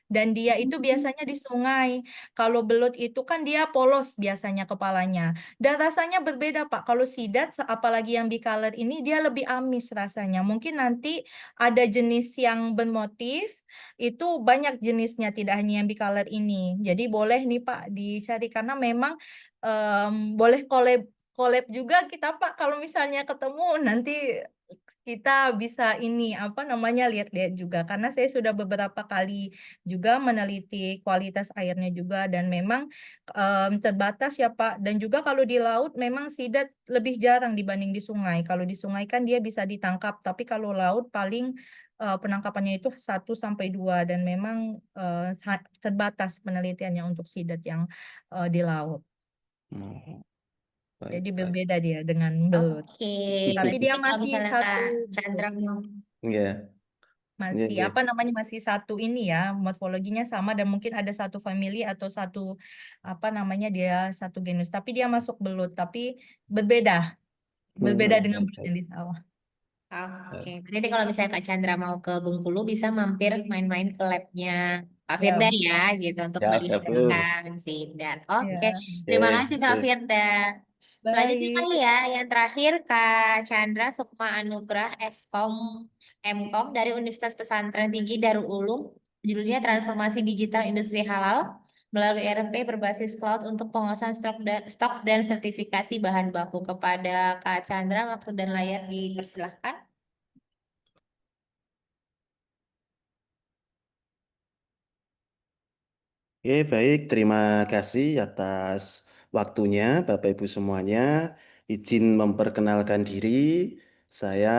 Dan dia itu biasanya di sungai. Kalau belut itu kan dia polos biasanya kepalanya. Dan rasanya berbeda, Pak. Kalau sidat, apalagi yang bicolored ini, dia lebih amis rasanya. Mungkin nanti ada jenis yang bermotif, itu banyak jenisnya, tidak hanya yang bicolored ini. Jadi boleh nih, Pak, dicari. Karena memang boleh collab juga kita, Pak. Kalau misalnya ketemu, nanti kita bisa ini apa namanya lihat-lihat juga karena saya sudah beberapa kali juga meneliti kualitas airnya juga dan memang terbatas ya Pak dan juga kalau di laut memang sidat lebih jarang dibanding di sungai. Kalau di sungai kan dia bisa ditangkap tapi kalau laut paling penangkapannya itu 1 sampai 2 dan memang terbatas penelitiannya untuk sidat yang di laut. Oh, Jadi baik, baik. berbeda dia dengan belut. Oke, Tapi dia berarti kalau masih misalnya satu Kak gitu. Chandra mau Iya, iya, Masih iya. apa namanya masih satu ini ya morfologinya sama dan mungkin ada satu famili atau satu apa namanya dia satu genus tapi dia masuk belut tapi berbeda berbeda dengan Baik, belut baik. yang di sawah. Oke, nanti kalau misalnya Kak Chandra mau ke Bengkulu bisa mampir main-main ke labnya Kak Firda Ya, ya gitu untuk Ya, ya, melihat Bu. ikan sidat. Oke, ya. terima Oke, kasih Kak oke. Firda. Selanjutnya Baik. kali ya, yang terakhir Kak Chandra Sukma Anugrah Eskom Mkom dari Universitas Pesantren Tinggi Darul Ulum. Judulnya Transformasi Digital Industri Halal melalui ERP berbasis cloud untuk pengawasan stok dan sertifikasi bahan baku. Kepada Kak Chandra, waktu dan layar dipersilahkan. Oke, baik. Terima kasih atas waktunya, Bapak Ibu semuanya. Izin memperkenalkan diri. Saya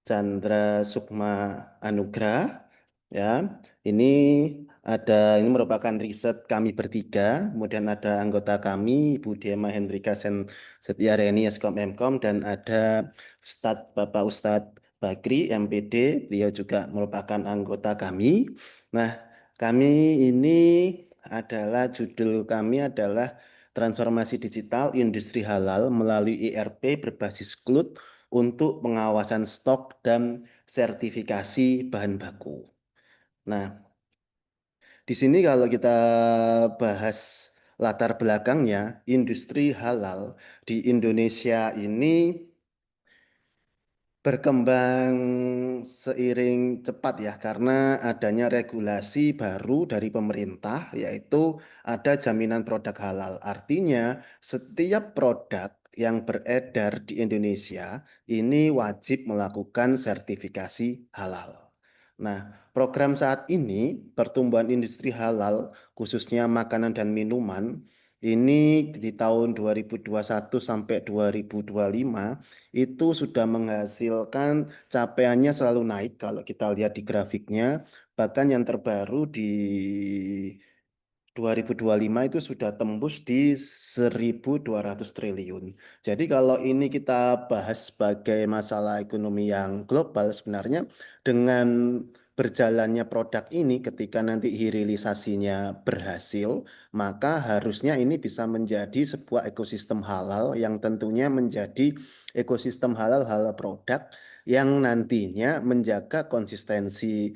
Chandra Sukma Anugrah. Ya, ini merupakan riset kami bertiga. Kemudian ada anggota kami, Ibu Dema Hendrika Setiareni, Eskom Mkom, dan ada Bapak Ustadz Bakri, MPD. Beliau juga merupakan anggota kami. Nah, judul kami adalah Transformasi Digital Industri Halal melalui ERP berbasis cloud untuk pengawasan stok dan sertifikasi bahan baku. Nah, di sini kalau kita bahas latar belakangnya, industri halal di Indonesia ini berkembang seiring cepat ya karena adanya regulasi baru dari pemerintah yaitu ada jaminan produk halal. Artinya setiap produk yang beredar di Indonesia ini wajib melakukan sertifikasi halal. Nah, program saat ini pertumbuhan industri halal khususnya makanan dan minuman ini di tahun 2021 sampai 2025 itu sudah menghasilkan capaiannya selalu naik kalau kita lihat di grafiknya. Bahkan yang terbaru di 2025 itu sudah tembus di 1.200 triliun. Jadi kalau ini kita bahas sebagai masalah ekonomi yang global sebenarnya dengan berjalannya produk ini ketika nanti hilirisasinya berhasil, maka harusnya ini bisa menjadi sebuah ekosistem halal yang tentunya menjadi ekosistem halal produk yang nantinya menjaga konsistensi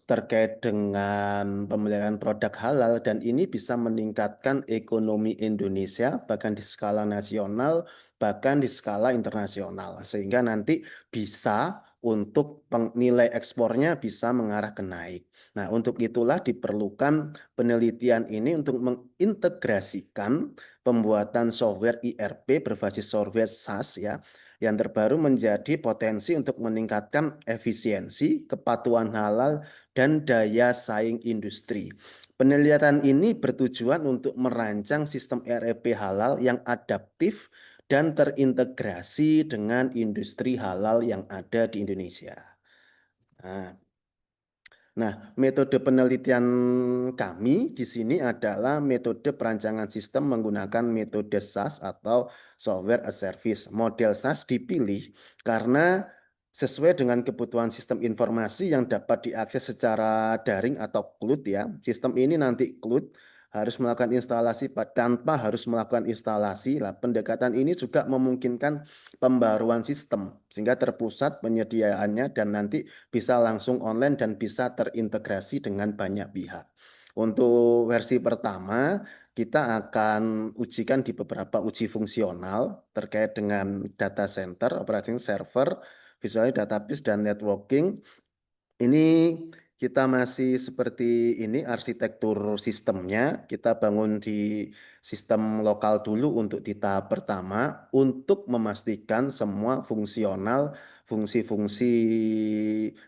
terkait dengan pemeliharaan produk halal dan ini bisa meningkatkan ekonomi Indonesia bahkan di skala nasional bahkan di skala internasional sehingga nanti bisa untuk nilai ekspornya bisa mengarah ke naik. Nah, untuk itulah diperlukan penelitian ini untuk mengintegrasikan pembuatan software ERP berbasis software SaaS ya yang terbaru menjadi potensi untuk meningkatkan efisiensi, kepatuhan halal dan daya saing industri. Penelitian ini bertujuan untuk merancang sistem ERP halal yang adaptif dan terintegrasi dengan industri halal yang ada di Indonesia. Nah, Nah, metode penelitian kami di sini adalah metode perancangan sistem menggunakan metode SaaS atau Software as Service. Model SaaS dipilih karena sesuai dengan kebutuhan sistem informasi yang dapat diakses secara daring atau cloud ya. Sistem ini nanti cloud harus melakukan instalasi tanpa harus melakukan instalasi. Lah, pendekatan ini juga memungkinkan pembaruan sistem sehingga terpusat penyediaannya dan nanti bisa langsung online dan bisa terintegrasi dengan banyak pihak. Untuk versi pertama, kita akan ujikan di beberapa uji fungsional terkait dengan data center, operating server, visual database, dan networking. Ini kita masih seperti ini arsitektur sistemnya. Kita bangun di sistem lokal dulu untuk di tahap pertama untuk memastikan semua fungsional fungsi-fungsi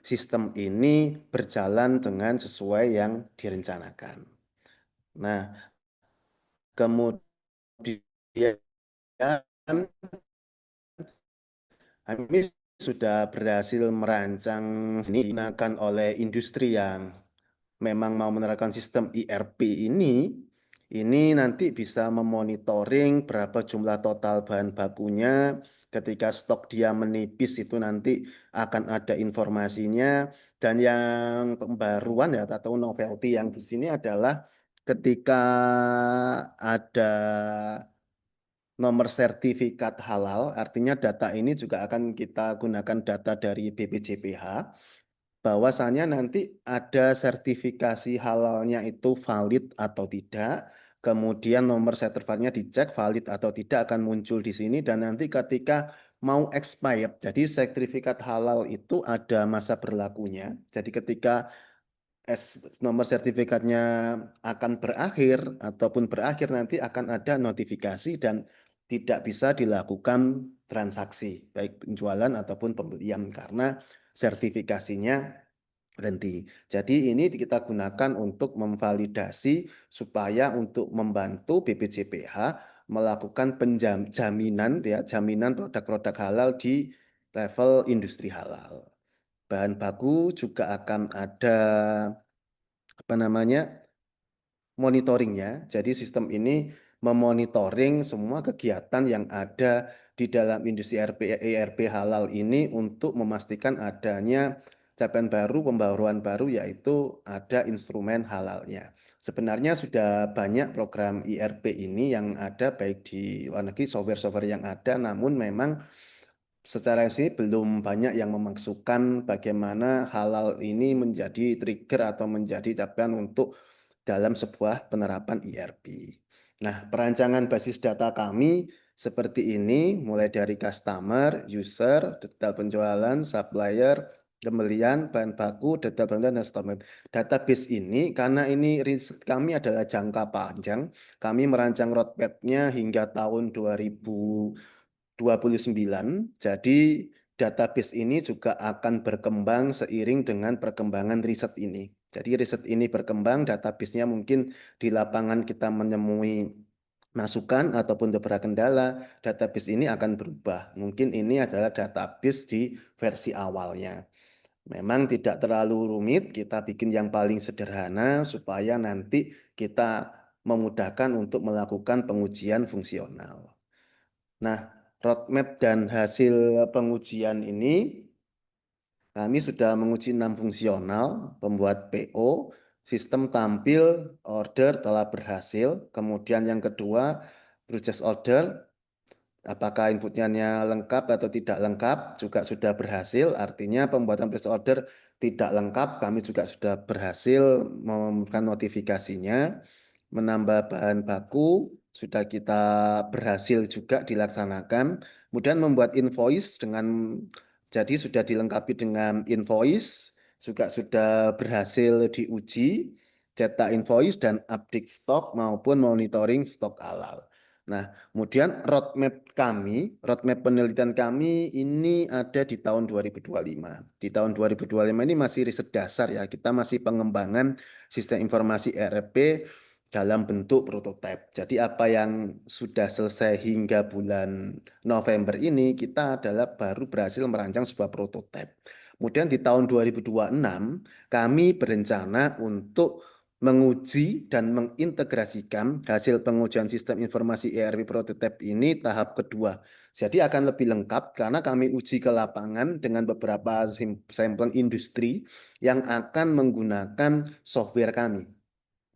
sistem ini berjalan dengan sesuai yang direncanakan. Nah, kemudian kami sudah berhasil merancang ini digunakan oleh industri yang memang mau menerapkan sistem ERP ini nanti bisa memonitoring berapa jumlah total bahan bakunya. Ketika stok dia menipis itu nanti akan ada informasinya. Dan yang pembaruan ya atau novelty yang di sini adalah ketika ada nomor sertifikat halal, artinya data ini juga akan kita gunakan data dari BPJPH. Bahwasannya nanti ada sertifikasi halalnya itu valid atau tidak, kemudian nomor sertifikatnya dicek valid atau tidak akan muncul di sini dan nanti ketika mau expired, jadi sertifikat halal itu ada masa berlakunya. Jadi ketika nomor sertifikatnya akan berakhir ataupun berakhir nanti akan ada notifikasi dan tidak bisa dilakukan transaksi baik penjualan ataupun pembelian karena sertifikasinya berhenti. Jadi ini kita gunakan untuk memvalidasi supaya untuk membantu BPJPH melakukan jaminan ya jaminan produk-produk halal di level industri halal. Bahan baku juga akan ada monitoringnya. Jadi sistem ini memonitoring semua kegiatan yang ada di dalam industri ERP halal ini untuk memastikan adanya capaian baru, pembaruan baru, yaitu ada instrumen halalnya. Sebenarnya sudah banyak program ERP ini yang ada baik di luar negeri, software-software yang ada, namun memang secara ini belum banyak yang memasukkan bagaimana halal ini menjadi trigger atau menjadi capaian untuk dalam sebuah penerapan ERP. Nah, perancangan basis data kami seperti ini, mulai dari customer, user, detail penjualan, supplier, pembelian, bahan baku, detail penjualan, dan settlement. Database ini, karena ini riset kami adalah jangka panjang, kami merancang roadmap-nya hingga tahun 2029. Jadi database ini juga akan berkembang seiring dengan perkembangan riset ini. Jadi riset ini berkembang, database-nya mungkin di lapangan kita menemui masukan ataupun beberapa kendala, database ini akan berubah. Mungkin ini adalah database di versi awalnya. Memang tidak terlalu rumit, kita bikin yang paling sederhana supaya nanti kita memudahkan untuk melakukan pengujian fungsional. Nah, roadmap dan hasil pengujian ini kami sudah menguji 6 fungsional, pembuat PO, sistem tampil, order telah berhasil. Kemudian yang kedua, purchase order, apakah inputnya lengkap atau tidak lengkap, juga sudah berhasil. Artinya pembuatan purchase order tidak lengkap, kami juga sudah berhasil memberikan notifikasinya. Menambah bahan baku, sudah kita berhasil juga dilaksanakan. Kemudian membuat invoice jadi sudah dilengkapi dengan invoice, juga sudah berhasil diuji, cetak invoice dan update stok maupun monitoring stok halal. Nah, kemudian roadmap penelitian kami ini ada di tahun 2025. Di tahun 2025 ini masih riset dasar ya, kita masih pengembangan sistem informasi ERP dalam bentuk prototipe. Jadi apa yang sudah selesai hingga bulan November ini kita adalah baru berhasil merancang sebuah prototipe. Kemudian di tahun 2026 kami berencana untuk menguji dan mengintegrasikan hasil pengujian sistem informasi ERP prototipe ini tahap kedua. Jadi akan lebih lengkap karena kami uji ke lapangan dengan beberapa sampling industri yang akan menggunakan software kami.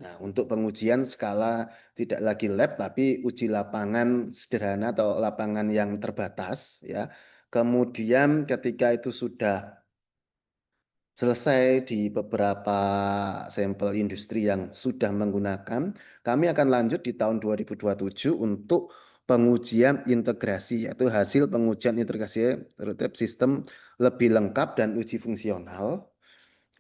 Nah, untuk pengujian skala tidak lagi lab tapi uji lapangan sederhana atau lapangan yang terbatas ya. Kemudian ketika itu sudah selesai di beberapa sampel industri yang sudah menggunakan, kami akan lanjut di tahun 2027 untuk pengujian integrasi, yaitu hasil pengujian integrasi terhadap sistem lebih lengkap dan uji fungsional.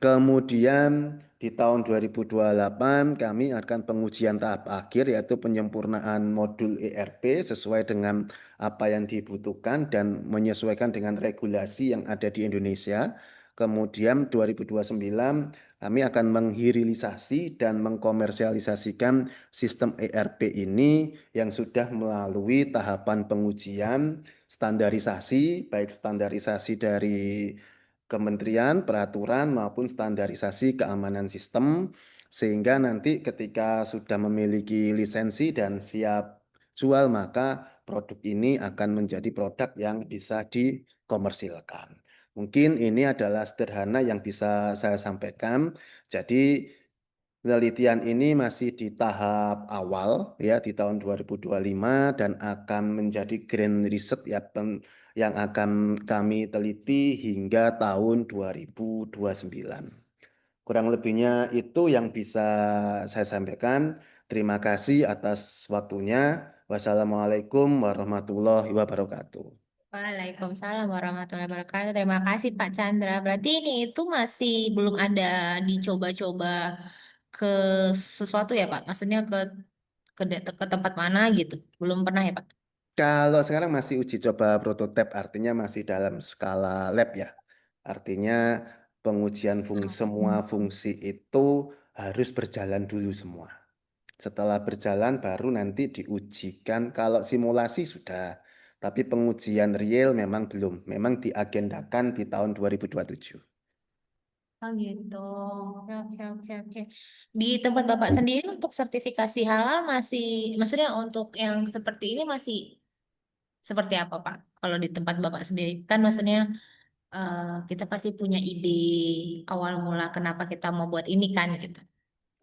Kemudian di tahun 2028 kami akan pengujian tahap akhir yaitu penyempurnaan modul ERP sesuai dengan apa yang dibutuhkan dan menyesuaikan dengan regulasi yang ada di Indonesia. Kemudian 2029 kami akan menghilirisasi dan mengkomersialisasikan sistem ERP ini yang sudah melalui tahapan pengujian, standarisasi, baik standarisasi dari kementerian, peraturan maupun standarisasi keamanan sistem sehingga nanti ketika sudah memiliki lisensi dan siap jual maka produk ini akan menjadi produk yang bisa dikomersilkan. Mungkin ini adalah sederhana yang bisa saya sampaikan. Jadi penelitian ini masih di tahap awal ya di tahun 2025 dan akan menjadi grand riset ya yang akan kami teliti hingga tahun 2029. Kurang lebihnya itu yang bisa saya sampaikan. Terima kasih atas waktunya. Wassalamualaikum warahmatullahi wabarakatuh. Waalaikumsalam warahmatullahi wabarakatuh. Terima kasih Pak Chandra. Berarti ini itu masih belum ada dicoba-coba ke sesuatu ya Pak? Maksudnya ke tempat mana gitu? Belum pernah ya Pak? Kalau sekarang masih uji coba prototipe, artinya masih dalam skala lab ya. Artinya pengujian semua fungsi itu harus berjalan dulu semua. Setelah berjalan baru nanti diujikan. Kalau simulasi sudah, tapi pengujian real memang belum. Memang diagendakan di tahun 2027. Oh gitu. Oke, oke, oke, oke. Di tempat Bapak sendiri untuk sertifikasi halal masih, maksudnya untuk yang seperti ini masih seperti apa Pak? Kalau di tempat Bapak sendiri kan maksudnya kita pasti punya ide awal mula kenapa kita mau buat ini kan gitu.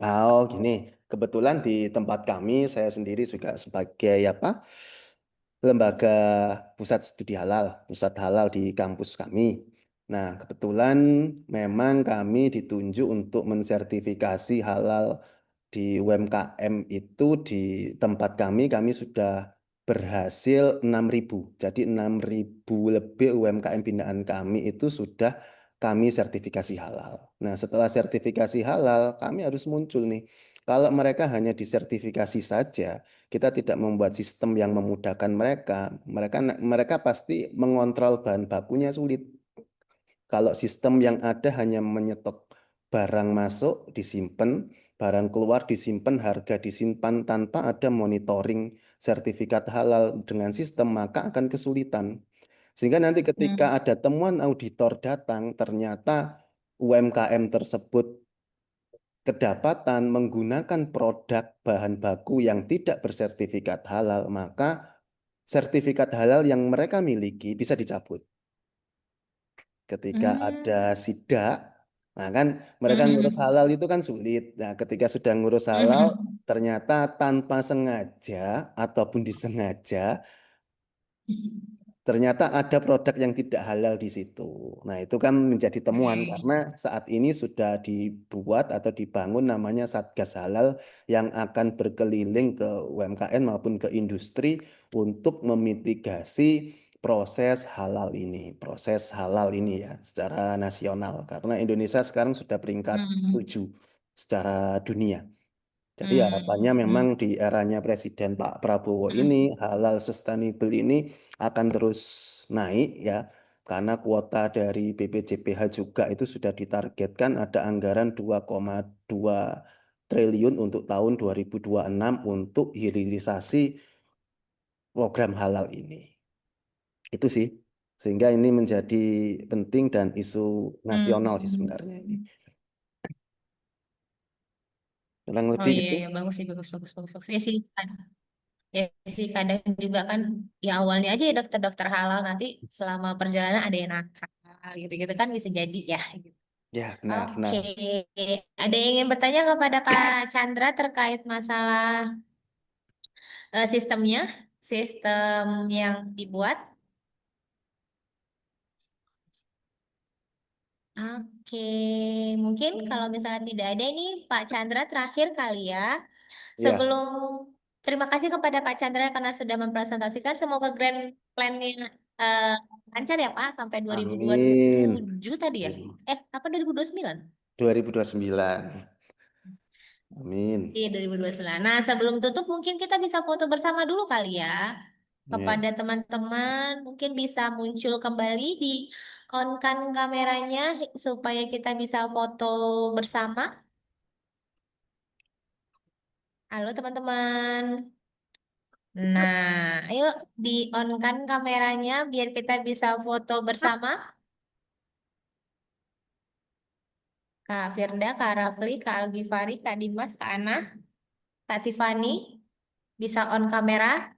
Oh, gini. Kebetulan di tempat kami, saya sendiri juga sebagai apa? Lembaga pusat studi halal, pusat halal di kampus kami. Nah, kebetulan memang kami ditunjuk untuk mensertifikasi halal di UMKM itu di tempat kami sudah berhasil 6.000. Jadi 6.000 lebih UMKM binaan kami itu sudah kami sertifikasi halal. Nah, setelah sertifikasi halal, kami harus muncul nih. Kalau mereka hanya disertifikasi saja, kita tidak membuat sistem yang memudahkan mereka pasti mengontrol bahan bakunya sulit. Kalau sistem yang ada hanya menyetok barang masuk disimpan, barang keluar disimpan, harga disimpan tanpa ada monitoring sertifikat halal dengan sistem, maka akan kesulitan. Sehingga nanti ketika ada temuan auditor datang, ternyata UMKM tersebut kedapatan menggunakan produk bahan baku yang tidak bersertifikat halal, maka sertifikat halal yang mereka miliki bisa dicabut. Ketika ada sidak, nah kan mereka ngurus halal itu kan sulit. Nah, ketika sudah ngurus halal, ternyata tanpa sengaja ataupun disengaja ternyata ada produk yang tidak halal di situ. Nah, itu kan menjadi temuan karena saat ini sudah dibuat atau dibangun namanya Satgas Halal yang akan berkeliling ke UMKM maupun ke industri untuk memitigasi proses halal ini ya secara nasional karena Indonesia sekarang sudah peringkat 7 secara dunia. Jadi harapannya memang di eranya Presiden Pak Prabowo ini halal sustainable ini akan terus naik ya karena kuota dari BPJPH juga itu sudah ditargetkan ada anggaran 2,2 triliun untuk tahun 2026 untuk hilirisasi program halal ini. Itu sih. Sehingga ini menjadi penting dan isu nasional sih Hmm. sebenarnya ini. Kurang Oh lebih iya, gitu. iya, bagus sih, bagus, bagus, bagus, bagus. Ya sih, ya sih, kadang juga kan, ya awalnya aja ya daftar-daftar halal, nanti selama perjalanan ada yang nakal, gitu-gitu kan bisa jadi ya. Gitu. Ya, benar, Oke, benar. ada yang ingin bertanya kepada Kak Chandra terkait masalah sistemnya, sistem yang dibuat? Oke, mungkin kalau misalnya tidak ada ini Pak Chandra terakhir kali ya. Ya, Sebelum terima kasih kepada Pak Chandra karena sudah mempresentasikan. Semoga grand plan-nya eh, lancar ya Pak sampai amin. 2027 tadi ya. Apa 2029? 2029. Amin. Iya 2029. Nah sebelum tutup mungkin kita bisa foto bersama dulu kali ya. Ya. Kepada teman-teman mungkin bisa muncul kembali di on-kan kameranya supaya kita bisa foto bersama. Halo teman-teman. Nah, ayo di on-kan kameranya biar kita bisa foto bersama. Kak Firda, Kak Rafli, Kak Algifari, Kak Dimas, Kak Ana, Kak Tiffany bisa on kamera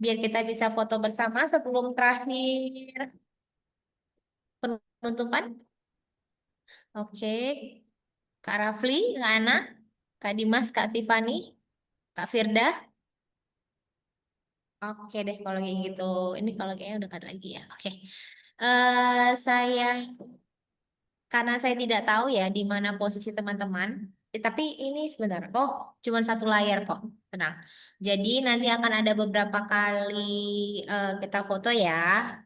biar kita bisa foto bersama sebelum terakhir penutupan. Oke, Kak Rafli, Kak Ana, Kak Dimas, Kak Tiffany, Kak Firda. Oke deh kalau kayak gitu. Ini kalau kayaknya udah ada lagi ya. Oke. Saya karena saya tidak tahu ya di mana posisi teman-teman. Tapi ini sebentar. Oh, cuma satu layar kok. Tenang. Jadi nanti akan ada beberapa kali kita foto ya.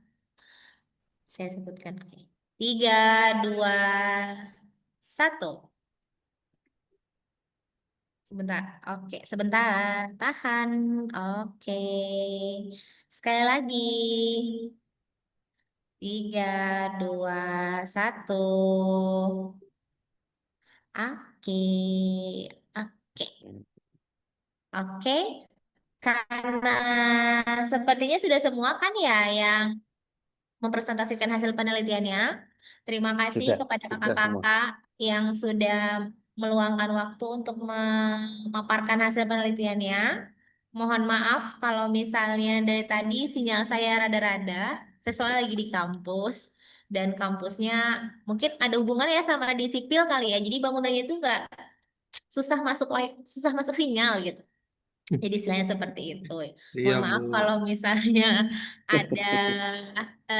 Saya sebutkan. Oke. 3, 2, 1. Sebentar. Oke, sebentar. Tahan. Oke. Sekali lagi. 3, 2, 1. Oke. Oke. Oke. Karena sepertinya sudah semua kan ya yang mempresentasikan hasil penelitiannya. Terima kasih kepada Sudah semua. kakak-kakak yang sudah meluangkan waktu untuk memaparkan hasil penelitiannya. Mohon maaf kalau misalnya dari tadi sinyal saya rada-rada. Saya soalnya lagi di kampus dan kampusnya mungkin ada hubungannya sama di sipil kali ya. Jadi bangunannya itu nggak susah masuk sinyal gitu. Jadi istilahnya seperti itu. Iya, Mohon Bu. maaf kalau misalnya ada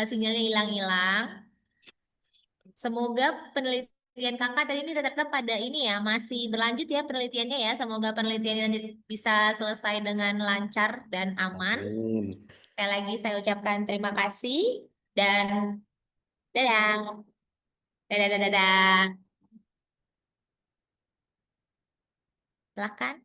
sinyalnya hilang-hilang. Semoga penelitian kakak tadi ini tetap pada ini ya, masih berlanjut ya penelitiannya ya. Semoga penelitiannya nanti bisa selesai dengan lancar dan aman. Amin. Sekali lagi saya ucapkan terima kasih dan dadah. Dadah, dadah, dadah. Silakan.